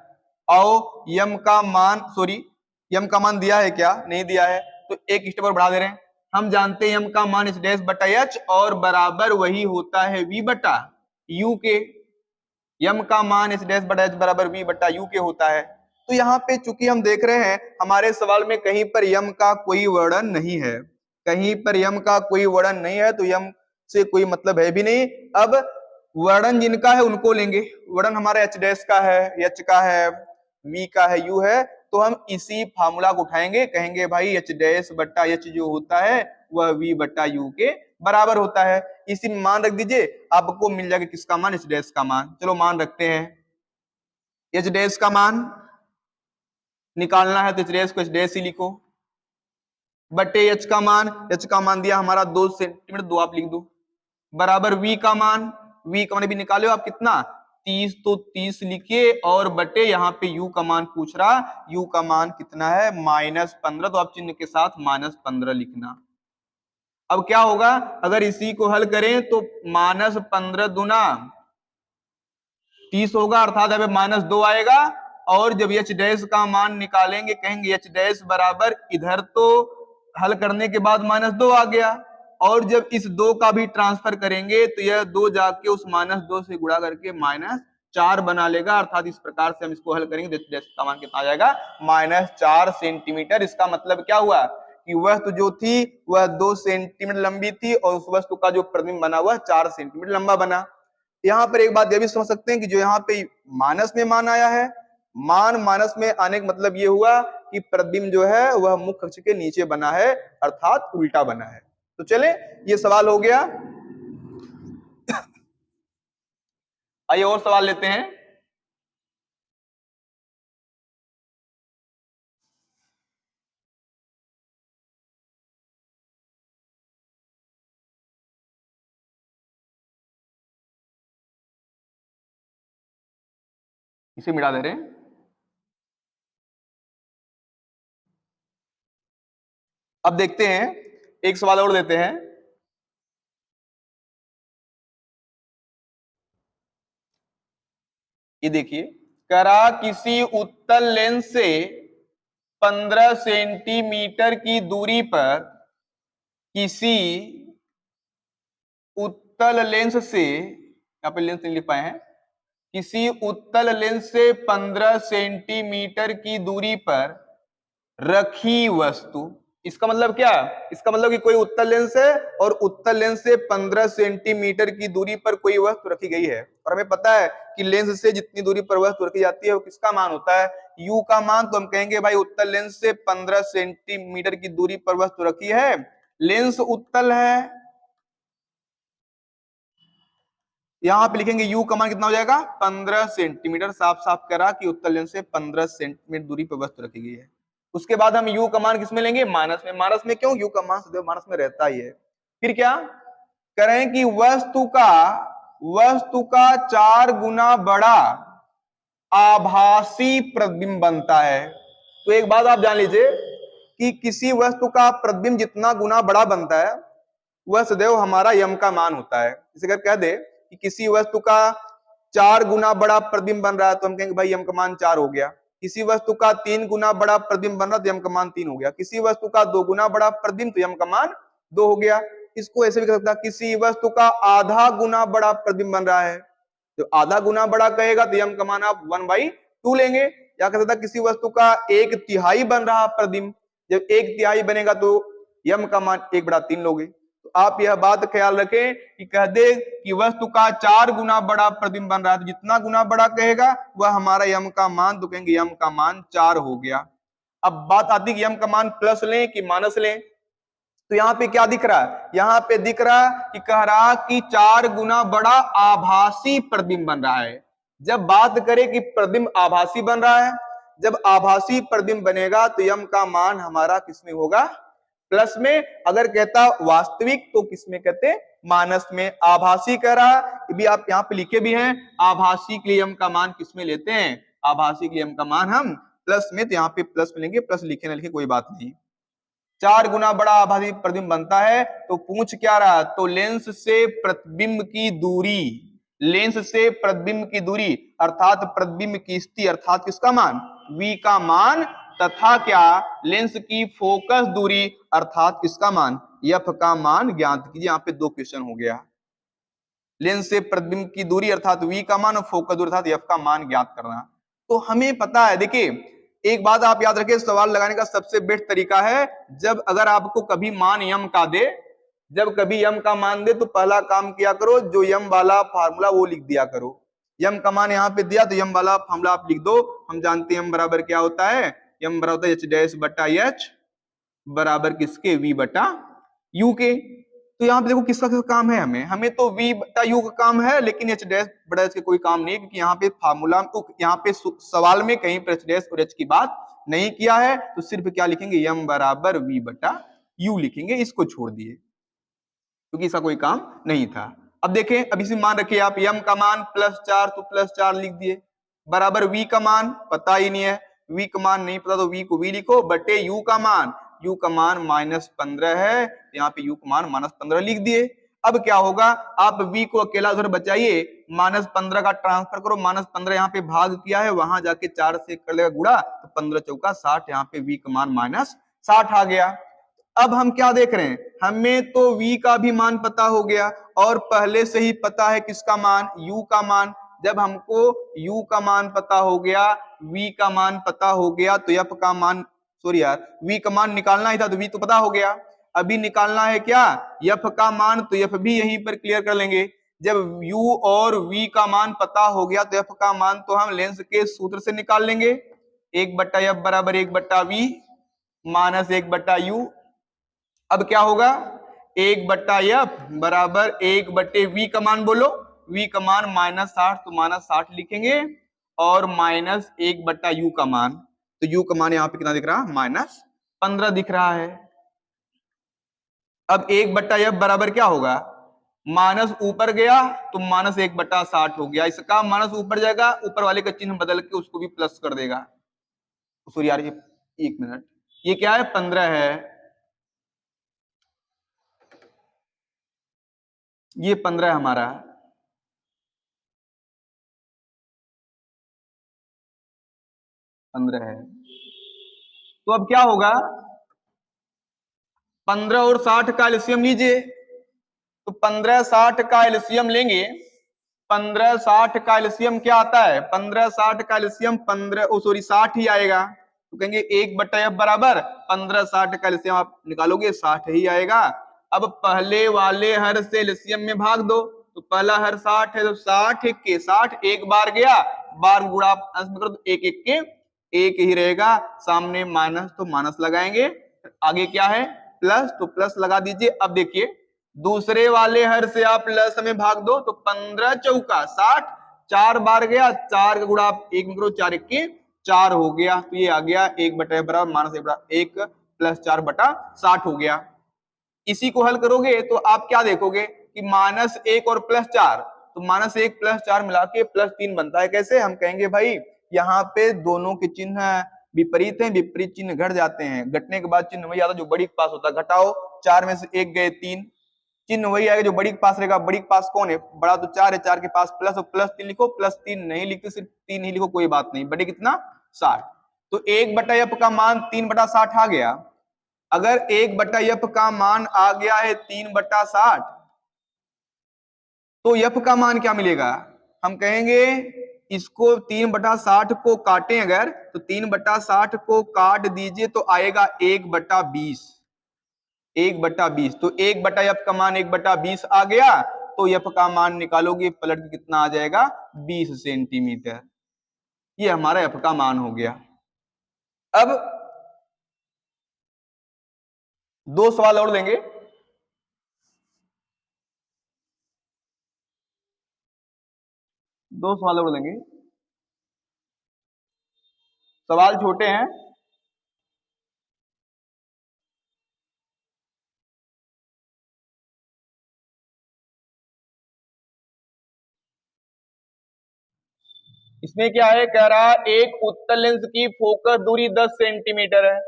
और यम का मान, सॉरी यम का मान दिया है क्या, नहीं दिया है, तो एक स्टेप और बढ़ा दे रहे हैं। हम जानते हैं यम का मान एच डैश बटा एच और बराबर वही होता है वी बटा यू के, यम का मान एच डैश बटा एच बराबर वी बटा यू के होता है। तो यहाँ पे चूंकि हम देख रहे हैं हमारे सवाल में कहीं पर यम का कोई वर्णन नहीं है, कहीं पर यम का कोई वर्णन नहीं है, तो यम से कोई मतलब है भी नहीं। अब वर्णन जिनका है उनको लेंगे, वर्णन हमारा एच डैश का है, एच का है, वी का है, यू है, तो हम इसी फार्मूला को उठाएंगे, कहेंगे भाई एच डैश बटा एच जो होता है वह वी बटा यू के बराबर होता है। इसी में मान रख दीजिए, आपको मिल जाएगा किसका मान, एच डैश का मान। चलो मान रखते हैं, एच डैश का मान निकालना है तो एच डैश को एच डैश ही लिखो, बटे एच का मान दिया हमारा 2 सेंटीमीटर, 2 आप लिख दो, बराबर वी का मान, वी का मान भी निकालो आप कितना 30, तो 30 लिखिए, और बटे यहाँ पे यू का मान पूछ रहा, यू का मान कितना है -15, तो आप चिन्ह के साथ -15 लिखना। अब क्या होगा, अगर इसी को हल करें तो -15 दूना 30 होगा, अर्थात अब -2 आएगा, और जब एच डैश का मान निकालेंगे कहेंगे एच डैश बराबर, इधर तो हल करने के बाद -2 आ गया, और जब इस 2 का भी ट्रांसफर करेंगे तो यह 2 जाके उस -2 से गुणा करके -4 बना लेगा, अर्थात इस प्रकार से हम इसको हल करेंगे तो एच डैश का मान कितना आ जाएगा -4 सेंटीमीटर। इसका मतलब क्या हुआ कि वस्तु जो थी वह 2 सेंटीमीटर लंबी थी और उस वस्तु का जो प्रतिबिंब बना हुआ 4 सेंटीमीटर लंबा बना। यहाँ पर एक बात यह भी समझ सकते हैं कि जो यहाँ पे माइनस में मान आया है, मान माइनस में आने का मतलब ये हुआ कि प्रतिबिंब जो है वह मुख्य अक्ष के नीचे बना है, अर्थात उल्टा बना है। तो चले ये सवाल हो गया। आइए और सवाल लेते हैं। इसे मिटा दे रहे हैं। अब देखते हैं, एक सवाल और देते हैं। ये देखिए, करा किसी उत्तल लेंस से 15 सेंटीमीटर की दूरी पर किसी उत्तल लेंस से, यहाँ पे लेंस नहीं लिख पाए हैं, किसी उत्तल लेंस से 15 सेंटीमीटर की दूरी पर रखी वस्तु। इसका मतलब क्या? इसका मतलब कि कोई उत्तल लेंस है और उत्तल लेंस से 15 सेंटीमीटर की दूरी पर कोई वस्तु रखी गई है, और हमें पता है कि लेंस से जितनी दूरी पर वस्तु रखी जाती है वो किसका मान होता है? यू का मान। तो हम कहेंगे भाई उत्तल लेंस से 15 सेंटीमीटर की दूरी पर वस्तु रखी है, लेंस उत्तल है, यहां पे लिखेंगे यू का मान कितना हो जाएगा? 15 सेंटीमीटर। साफ साफ करा कि उत्तल लेंस से 15 सेंटीमीटर दूरी पर वस्तु रखी गई है। उसके बाद हम यू का मान किसमें लेंगे? माइनस में। माइनस में क्यों? यू का मान सदैव माइनस में रहता ही है। फिर क्या करें कि वस्तु का 4 गुना बड़ा आभासी प्रतिबिंब बनता है। तो एक बात आप जान लीजिए कि किसी वस्तु का प्रतिबिंब जितना गुना बड़ा बनता है वह सदैव हमारा यम का मान होता है। इसे अगर कह दे कि किसी वस्तु का 4 गुना बड़ा प्रतिबिंब बन रहा है तो हम कहेंगे भाई यम का मान 4 हो गया। किसी वस्तु का 3 गुना बड़ा प्रतिबिंब बन रहा है तो यम का मान 3 हो गया। किसी वस्तु का 2 गुना बड़ा प्रतिबिंब तो यम का मान 2 हो गया। इसको ऐसे भी कह सकता है किसी वस्तु का आधा गुना बड़ा प्रतिबिंब बन रहा है, तो आधा गुना बड़ा कहेगा तो यम का मान आप 1/2 लेंगे। या कह सकता है किसी वस्तु का 1/3 बन रहा प्रतिबिंब, जब 1/3 बनेगा तो यम का मान 1/3 लोगे। तो आप यह बात ख्याल रखें कि कह दे कि वस्तु का 4 गुना बड़ा प्रतिबिंब बन रहा है तो जितना गुना बड़ा कहेगा वह हमारा यम का मान, तो कहेंगे यम का मान 4 हो गया। अब बात आती है कि यम का मान प्लस लें कि माइनस लें। तो यहाँ पे क्या दिख रहा है? यहाँ पे दिख रहा है कि कह रहा कि 4 गुना बड़ा आभासी प्रतिबिंब बन रहा है। जब बात करें कि प्रतिबिंब आभासी बन रहा है, जब आभासी प्रतिबिंब बनेगा तो यम का मान हमारा किसमें होगा? प्लस में। अगर कहता वास्तविक तो किसमें कहते? माइनस में। आभासी कह रहा है भी, आप यहाँ पे लिखे भी हैं, आभासी के लिए यम का मान किसमें लेते हैं? आभासी के लिए यम का मान हम प्लस में, तो यहाँ पे प्लस में लेंगे, प्लस लिखे ना लिखे कोई बात नहीं। 4 गुना बड़ा आभासी प्रतिबिंब बनता है। तो पूछ क्या रहा? तो लेंस से प्रतिबिंब की दूरी, लेंस से प्रतिबिंब की दूरी अर्थात प्रतिबिंब की स्थिति अर्थात किसका मान? v का मान, तथा क्या लेंस की फोकस दूरी अर्थात किसका मान? f का मान ज्ञात कीजिए। यहाँ पे 2 क्वेश्चन हो गया। लेंस से प्रतिबिंब की दूरी अर्थात v का मान और फोकस दूरी अर्थात f का मान ज्ञात करना। तो हमें पता है, देखिए एक बात आप याद रखिए, सवाल लगाने का सबसे बेस्ट तरीका है जब अगर आपको कभी मान यम का दे, जब कभी यम का मान दे तो पहला काम किया करो, जो यम वाला फार्मूला वो लिख दिया करो। यम का मान यहाँ पे दिया तो यम वाला फार्मूला आप लिख दो। हम जानते हैं यम बराबर क्या होता है? यम बराबर होता है एच डैश बटा एच बराबर किसके? वी बटा यू के। तो यहाँ पे देखो किसका किसका काम है? हमें तो v बटा u का काम है, लेकिन h डैश बटा h के कोई काम नहीं है, क्योंकि यहाँ पे फार्मूला को, यहाँ पे सवाल में कहीं पर h डैश और h की बात नहीं किया है। तो सिर्फ क्या लिखेंगे? m बराबर v बटा u लिखेंगे, इसको छोड़ दिए क्योंकि इसका कोई काम नहीं था। अब देखें, अब इसे मान रखिए आप, m का मान +4 तो +4 लिख दिए, बराबर v का मान पता ही नहीं है, v का मान नहीं पता तो v को v लिखो, बटे u का मान, u का मान -15 है, यहाँ पे u का मान -15 लिख दिए। अब क्या होगा? आप v को अकेला उधर बचाइए, -15 का ट्रांसफर करो, -15 यहाँ पे भाग किया है, वहां जाके 4 से कर लेगा गुणा, तो 15 चौका 60, यहाँ पे v का मान -60 आ गया। अब हम क्या देख रहे हैं? हमें तो v का भी मान पता हो गया और पहले से ही पता है किसका मान? u का मान। जब हमको u का मान पता हो गया, v का मान पता हो गया, तो f का मान, सॉरी यार, v का मान निकालना ही था तो v तो पता हो गया, अभी निकालना है क्या? f का मान। तो f भी यहीं पर क्लियर कर लेंगे। जब u और v का मान पता हो गया तो f का मान तो हम लेंस के सूत्र से निकाल लेंगे, 1/f बराबर 1/v माइनस 1/u। अब क्या होगा? 1/f बराबर 1/v का मान बोलो, v का मान -60 तो -60 लिखेंगे, और माइनस 1/u का मान, तो u का मान यहाँ पे कितना दिख रहा है? -15 दिख रहा है। अब 1/f बराबर क्या होगा? माइनस ऊपर गया तो -1/60 हो गया, इसका माइनस ऊपर जाएगा, ऊपर वाले का चिन्ह बदल के उसको भी प्लस कर देगा। सॉरी यार, ये 1 मिनट, ये क्या है? 15 है, ये 15 हमारा, 15 है। तो अब क्या होगा, 15 और 60 का एलसीएम लीजिए, तो 15 60 का एलसीएम लेंगे। 15 60 का एलसीएम क्या आता है, 15 60 का एलसीएम 60 ही आएगा। तो कहेंगे 1/f बराबर 15 60 का एलसीएम आप निकालोगे 60 ही आएगा। अब पहले वाले हर से एलसीएम में भाग दो, तो पहला हर 60 है, तो 60 के 60 एक बार गया, बार गुणा अंश में करो तो एक एक के एक ही रहेगा, सामने माइनस तो माइनस लगाएंगे, आगे क्या है प्लस, तो प्लस लगा दीजिए। अब देखिए दूसरे वाले हर से आप प्लस में भाग दो, तो 15 चौका 60, 4 बार गया, 4 का गुणा एक में करो, 4 एक के 4 हो गया, तो ये आ गया 1/f बराबर -1 प्लस 4/60 हो गया। इसी को हल करोगे तो आप क्या देखोगे कि -1 और +4, तो -1 + 4 मिला के +3 बनता है। कैसे, हम कहेंगे भाई यहाँ पे दोनों के चिन्ह विपरीत हैं, विपरीत चिन्ह घट जाते हैं, घटने के बाद चिन्ह वही आता जो बड़ी के पास होता है। घटाओ, 4 में से 1 गए 3, चिन्ह वही आएगा जो बड़ी के पास रहेगा। बड़ी के पास कौन है, बड़ा तो 4 है, 4 के पास प्लस, और +3 लिखो, +3 नहीं लिखते, सिर्फ 3 ही लिखो, कोई बात नहीं। बड़े कितना 60, तो 1/f का मान 3/60 आ गया। अगर 1/f का मान आ गया है 3/60, तो f का मान क्या मिलेगा, हम कहेंगे इसको 3/60 को काटें अगर, तो 3/60 को काट दीजिए तो आएगा 1/20, 1/20, तो 1/f का मान 1/20 आ गया, तो f का मान निकालोगे पलट के कितना आ जाएगा 20 सेंटीमीटर। ये हमारा f का मान हो गया। अब 2 सवाल और देंगे। दो सवाल और देंगे, सवाल छोटे हैं। इसमें क्या है, कह रहा एक उत्तल लेंस की फोकस दूरी 10 सेंटीमीटर है।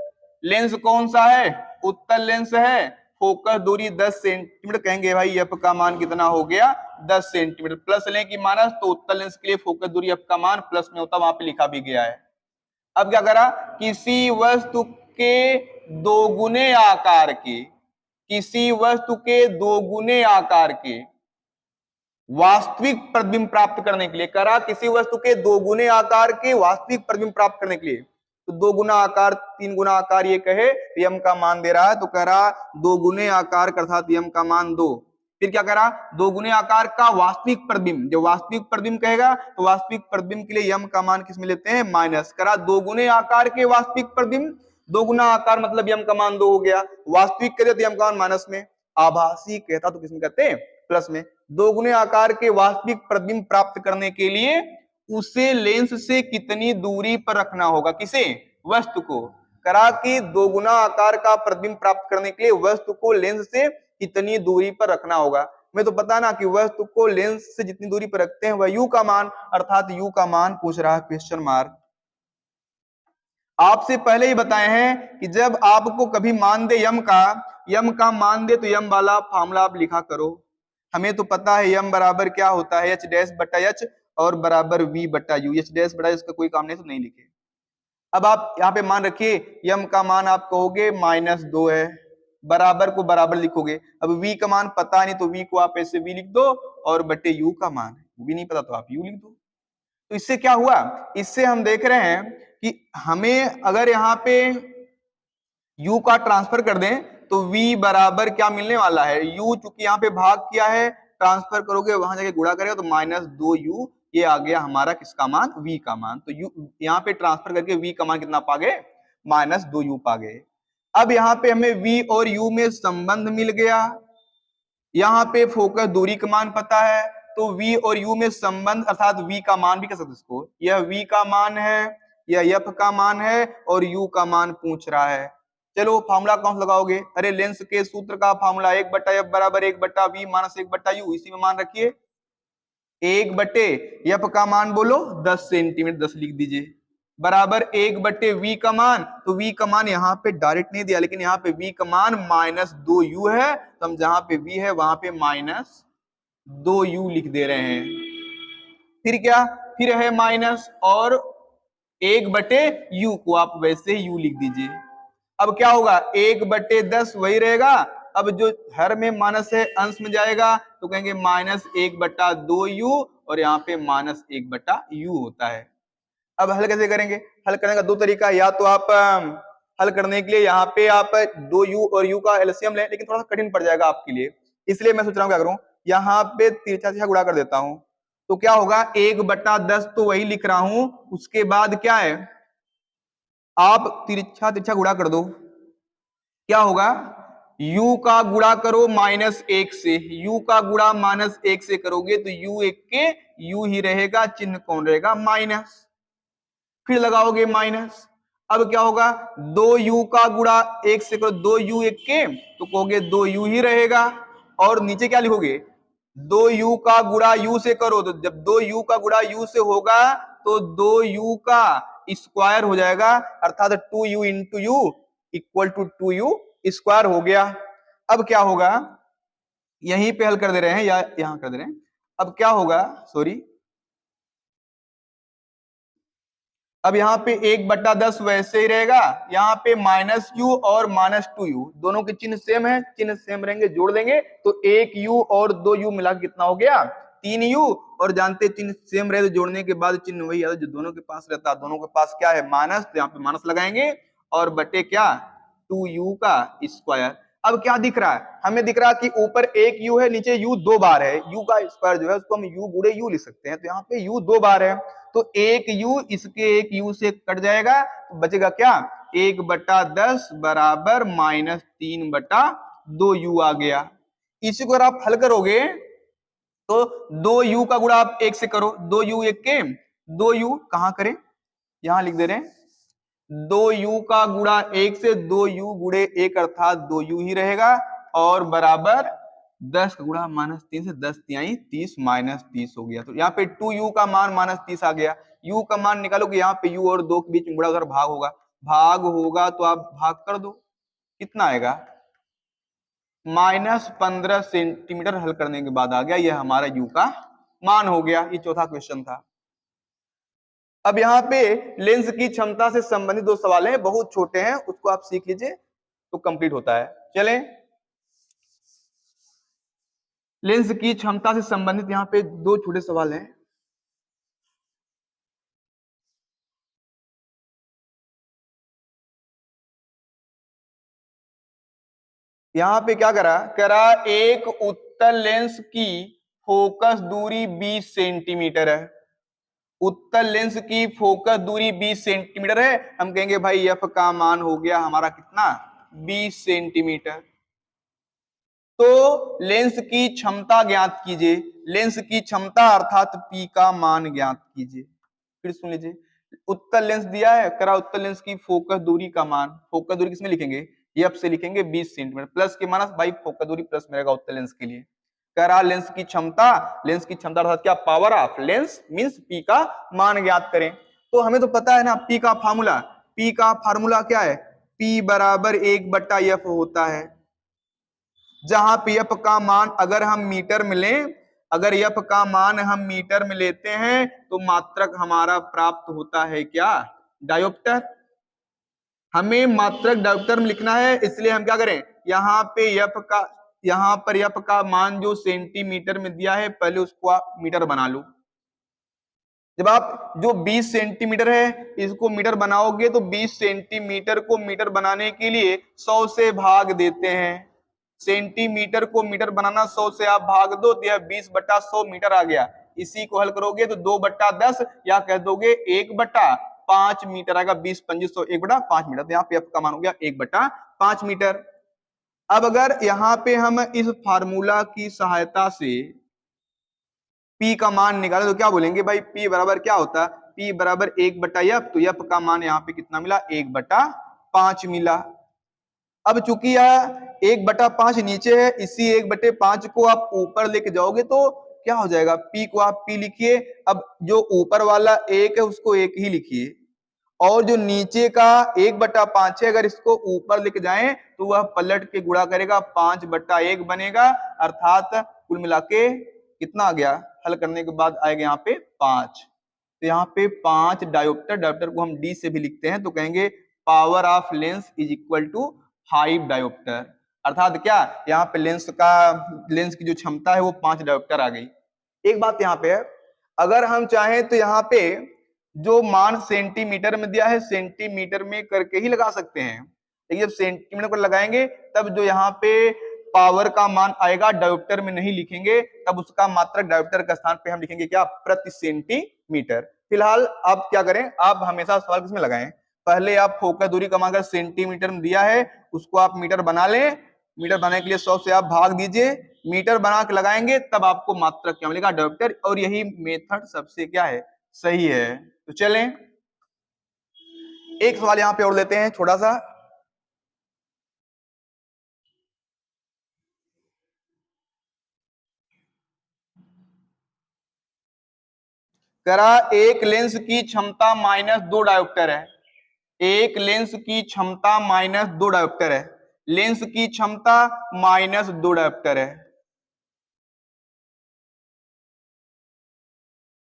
लेंस कौन सा है, उत्तल लेंस है, फोकस दूरी 10 सेंटीमीटर। कहेंगे भाई f का मान कितना हो गया 10 सेंटीमीटर, प्लस लें कि माइनस, तो उत्तल लेंस के लिए फोकस दूरी f का मान प्लस में होता, वहां पे लिखा भी गया है। अब क्या करा, किसी वस्तु के दोगुने आकार के, किसी वस्तु के दोगुने आकार के वास्तविक प्रतिबिंब प्राप्त करने के लिए, करा किसी वस्तु के दोगुने आकार के वास्तविक प्रतिबिंब प्राप्त करने के लिए, तो 2 गुना आकार 3 गुना आकार ये कहे तो यम का मान दे रहा है, तो कह रहा 2 गुने आकार अर्थात यम का मान 2। फिर क्या करा, 2 गुने आकार का वास्तविक प्रतिबिंब, जो वास्तविक प्रतिबिंब कहेगा तो वास्तविक प्रतिबिंब के लिए यम का मान किस में लेते हैं माइनस, करा 2 गुने आकार के वास्तविक प्रतिबिंब, 2 गुना आकार मतलब यम का मान 2 हो गया, वास्तविक कहते तो यम का मान माइनस में, आभासी कहता तो किसमें कहते हैं प्लस में। 2 गुने आकार के वास्तविक प्रतिबिंब प्राप्त करने के लिए उसे लेंस से कितनी दूरी पर रखना होगा, किसे, वस्तु को, करा कि 2 गुना आकार का प्रतिबिंब प्राप्त करने के लिए वस्तु को लेंस से कितनी दूरी पर रखना होगा। मैं तो पता ना कि वस्तु को लेंस से जितनी दूरी पर रखते हैं वह यू का मान, अर्थात यू का मान पूछ रहा है क्वेश्चन मार्क। आपसे पहले ही बताए हैं कि जब आपको कभी मान दे यम का मान दे तो यम वाला फार्मूला आप लिखा करो। हमें तो पता है यम बराबर क्या होता है, h'/h और बराबर v/u, h' का कोई काम नहीं तो नहीं लिखे। अब आप यहाँ पे मान रखिए यम का मान आप कहोगे -2 है, बराबर को बराबर लिखोगे। अब v का मान पता नहीं तो v को आप ऐसे v लिख दो, और बटे u का मान v नहीं पता तो आप u लिख दो। तो इससे क्या हुआ, इससे हम देख रहे हैं कि हमें अगर यहाँ पे u का ट्रांसफर कर दें तो v बराबर क्या मिलने वाला है, u चूंकि यहाँ पे भाग किया है, ट्रांसफर करोगे वहां जाके गुणा करेगा तो -2u, ये आ गया हमारा किसका मान, v का मान। तो u यहाँ पे ट्रांसफर करके v का मान कितना पा गए, -2u पा गए। अब यहाँ पे हमें v और u में संबंध मिल गया, यहाँ पे फोकस दूरी का मान पता है, तो v और u में संबंध अर्थात v का मान भी कह सकते इसको, यह v का मान है, यह f का मान है और u का मान पूछ रहा है। चलो फार्मूला कौन सा लगाओगे, अरे लेंस के सूत्र का फार्मूला 1/f बराबर 1/v माइनस 1/u, इसी में मान रखिए 1/f का मान बोलो 10 सेंटीमीटर, 10 लिख दीजिए, बराबर 1/v का मान, तो v का मान यहाँ पे डायरेक्ट नहीं दिया लेकिन यहाँ पे v का मान -2u है, तो हम जहां पे v है वहां पे -2u लिख दे रहे हैं। फिर क्या, फिर है माइनस और 1/u को आप वैसे ही u लिख दीजिए, अब क्या होगा 1/10 वही रहेगा। अब जो हर में माइनस है अंश में जाएगा तो कहेंगे -1/2u और यहाँ पे -1/u होता है। अब हल कैसे करेंगे? हल करने का दो तरीका, या तो आप हल करने के लिए यहाँ पे आप 2u और u का एलसीएम लें, लेकिन थोड़ा सा कठिन पड़ जाएगा आपके लिए, इसलिए मैं सोच रहा हूँ क्या करूँ, यहाँ पे तिरछा तिरछा गुणा कर देता हूँ। तो क्या होगा 1/10 तो वही लिख रहा हूं, उसके बाद क्या है आप तिरछा तिरछा गुणा कर दो। क्या होगा u का गुणा करो -1 से, u का गुणा -1 से करोगे तो u एक के u ही रहेगा, चिन्ह कौन रहेगा माइनस, फिर लगाओगे माइनस। अब क्या होगा 2u का गुणा 1 से करो, 2u एक के तो कहोगे 2u ही रहेगा, और नीचे क्या लिखोगे 2u का गुणा u से करो, तो जब 2u का गुणा u से होगा तो 2u का स्क्वायर हो जाएगा, अर्थात 2u into u equal to 2u square हो गया। अब क्या होगा यहीं पे हल कर दे रहे हैं या यहां कर दे रहे हैं। अब क्या होगा सॉरी, अब यहाँ पे 1/10 वैसे ही रहेगा, यहाँ पे -u और -2u दोनों के चिन्ह सेम है, चिन्ह सेम रहेंगे, जोड़ देंगे तो 1u और 2u मिला कितना हो गया 3u, और जानते चिन्ह सेम रहे तो जोड़ने के बाद चिन्ह वही आता जो दोनों के पास रहता है, दोनों के पास क्या है माइनस, तो यहाँ पे माइनस लगाएंगे और बटे क्या 2u का स्क्वायर। अब क्या दिख रहा है हमें, दिख रहा है कि ऊपर एक u है नीचे u दो बार है, u का स्क्वायर जो है उसको हम u गुणे u लिख सकते हैं, तो यहाँ पे u दो बार है तो एक u इसके एक u से कट जाएगा तो बचेगा क्या 1/10 बराबर -3/2u आ गया। इसी को अगर आप हल करोगे तो 2u का गुणा आप 1 से करो, 2u एक के 2u कहां करें यहां लिख दे रहे हैं, 2u का गुणा 1 से 2u गुणे 1 अर्थात 2u ही रहेगा, और बराबर 10 का गुणा -3 से 10 तिहाई 30 -30 हो गया, तो यहाँ पे 2u का मान -30 आ गया। u का मान निकालो कि यहाँ पे u और 2 के बीच में गुणा, उधर भाग होगा, भाग होगा तो आप भाग कर दो, कितना आएगा -15 सेंटीमीटर। हल करने के बाद आ गया यह हमारा u का मान हो गया। ये चौथा क्वेश्चन था। अब यहाँ पे लेंस की क्षमता से संबंधित दो सवाल हैं, बहुत छोटे हैं, उसको आप सीख लीजिए तो कंप्लीट होता है। चलें, लेंस की क्षमता से संबंधित यहाँ पे दो छोटे सवाल हैं। यहाँ पे क्या करा एक उत्तल लेंस की फोकस दूरी 20 सेंटीमीटर है, उत्तल लेंस की फोकस दूरी 20 सेंटीमीटर है, हम कहेंगे भाई एफ का मान हो गया हमारा कितना 20 सेंटीमीटर। तो लेंस की क्षमता ज्ञात कीजिए, लेंस की क्षमता अर्थात पी का मान ज्ञात कीजिए। फिर सुन लीजिए, उत्तल लेंस दिया है, करा उत्तल लेंस की फोकस दूरी का मान, फोकस दूरी किसमें लिखेंगे एफ से लिखेंगे 20 सेंटीमीटर, प्लस के माइनस भाई फोकस दूरी प्लस में रहेगा उत्तल लेंस के लिए। करा लेंस की क्षमता, लेंस की क्षमता अर्थात क्या power of lens means P का मान ज्ञात करें। तो हमें तो पता है ना पी का फार्मूला, पी का फार्मूला क्या है पी बराबर 1/f होता है, जहां पे एफ का मान अगर हम मीटर में लें, अगर एफ का मान हम मीटर में लेते हैं तो मात्रक हमारा प्राप्त होता है क्या डायोप्टर। हमें मात्रक डायोप्टर में लिखना है, इसलिए हम क्या करें यहाँ पे एफ का, यहाँ पर एफ का मान जो सेंटीमीटर में दिया है पहले उसको आप मीटर बना लो। जब आप जो 20 सेंटीमीटर है इसको मीटर बनाओगे तो 20 सेंटीमीटर को मीटर बनाने के लिए 100 से भाग देते हैं, सेंटीमीटर को मीटर बनाना 100 से आप भाग दो तो यह 20/100 मीटर आ गया। इसी को हल करोगे तो 2/10 या कह दोगे 1/5 मीटर आएगा, 20×25 1/5 मीटर, तो यहाँ पे एफ का मान हो गया 1/5 मीटर। अब अगर यहाँ पे हम इस फार्मूला की सहायता से P का मान निकाले तो क्या बोलेंगे भाई P बराबर क्या होता है P बराबर 1/f, तो f का मान यहाँ पे कितना मिला 1/5 मिला। अब चूंकि यह 1/5 नीचे है, इसी 1/5 को आप ऊपर लेके जाओगे तो क्या हो जाएगा P को आप P लिखिए, अब जो ऊपर वाला 1 है उसको 1 ही लिखिए, और जो नीचे का 1/5 है अगर इसको ऊपर लेके जाएं तो वह पलट के गुणा करेगा 5/1 बनेगा, अर्थात कुल मिला के कितना आ गया हल करने के बाद आएगा यहाँ पे 5। तो यहाँ पे 5 डायोप्टर, डायोप्टर को हम डी से भी लिखते हैं तो कहेंगे power of lens is equal to 5 dioptre. अर्थात क्या, यहाँ पे लेंस की जो क्षमता है वो 5 डायोप्टर आ गई। एक बात यहाँ पे है, अगर हम चाहें तो यहाँ पे जो मान सेंटीमीटर में दिया है सेंटीमीटर में करके ही लगा सकते हैं, लेकिन जब सेंटीमीटर पर लगाएंगे तब जो यहाँ पे पावर का मान आएगा डायोप्टर में नहीं लिखेंगे, तब उसका मात्रक डायोप्टर के स्थान पे हम लिखेंगे क्या, प्रति सेंटीमीटर। फिलहाल आप क्या करें, आप हमेशा सवाल किसमें लगाएं, पहले आप फोकस दूरी का मान अगर सेंटीमीटर में दिया है उसको आप मीटर बना लें, मीटर बनाने के लिए 100 से आप भाग दीजिए, मीटर बना के लगाएंगे तब आपको मात्रक क्या मिलेगा, डायोप्टर। और यही मेथड सबसे क्या है, सही है। तो चलें एक सवाल यहां पे और लेते हैं छोटा सा। करा एक लेंस की क्षमता -2 डायोप्टर है, एक लेंस की क्षमता -2 डायोप्टर है, लेंस की क्षमता -2 डायोप्टर है।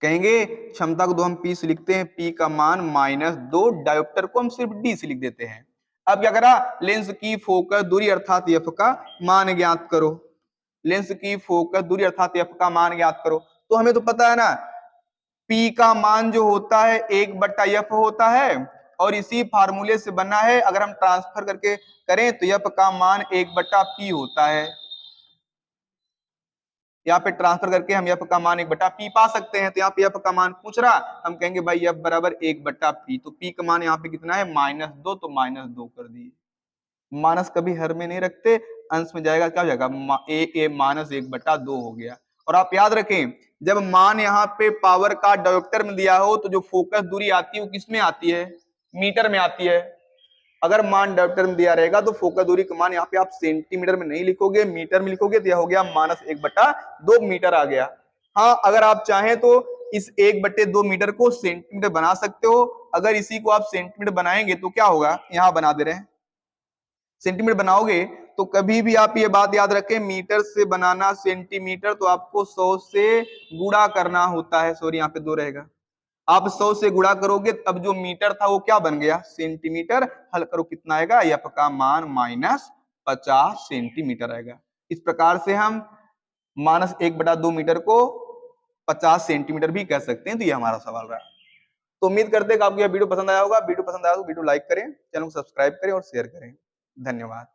कहेंगे क्षमता को दो हम पी से लिखते हैं, पी का मान -2, डायोप्टर को हम सिर्फ डी से लिख देते हैं। अब क्या करा, लेंस की फोकस दूरी अर्थात एफ का मान ज्ञात करो, लेंस की फोकस दूरी अर्थात एफ का मान ज्ञात करो। तो हमें तो पता है ना, P का मान जो होता है 1/f होता है, और इसी फार्मूले से बना है, अगर हम ट्रांसफर करके करें तो f का मान 1/p होता है। यहाँ पे ट्रांसफर करके हम f का मान 1/p पा सकते हैं। तो यहाँ पे f का मान पूछ रहा, हम कहेंगे भाई f बराबर 1/p। तो p का मान यहाँ पे कितना है, -2, तो -2 कर दिए। माइनस कभी हर में नहीं रखते, अंश में जाएगा, क्या हो जाएगा, -1/2 हो गया। और आप याद रखें, जब मान यहाँ पे पावर का डायोप्टर में दिया हो तो जो फोकस दूरी आती है वो किस में आती है, मीटर में आती है। अगर मान डायोप्टर में दिया रहेगा तो फोकस दूरी का मान यहाँ पे आप सेंटीमीटर में नहीं लिखोगे, मीटर में लिखोगे, तो यह हो गया -1/2 मीटर आ गया। हाँ, अगर आप चाहें तो इस 1/2 मीटर को सेंटीमीटर बना सकते हो। अगर इसी को आप सेंटीमीटर बनाएंगे तो क्या होगा, यहाँ बना दे रहे हैं, सेंटीमीटर बनाओगे तो कभी भी आप ये बात याद रखें, मीटर से बनाना सेंटीमीटर तो आपको 100 से गुणा करना होता है। सॉरी, यहाँ पे 2 रहेगा, आप 100 से गुणा करोगे तब जो मीटर था वो क्या बन गया, सेंटीमीटर। हल करो कितना आएगा, एफ का मान -50 सेंटीमीटर आएगा। इस प्रकार से हम -1/2 मीटर को 50 सेंटीमीटर भी कह सकते हैं। तो ये हमारा सवाल रहा। तो उम्मीद करते हैं कि आपको यह वीडियो पसंद आया होगा। वीडियो पसंद आया तो वीडियो लाइक करें, चैनल को सब्सक्राइब करें और शेयर करें। धन्यवाद।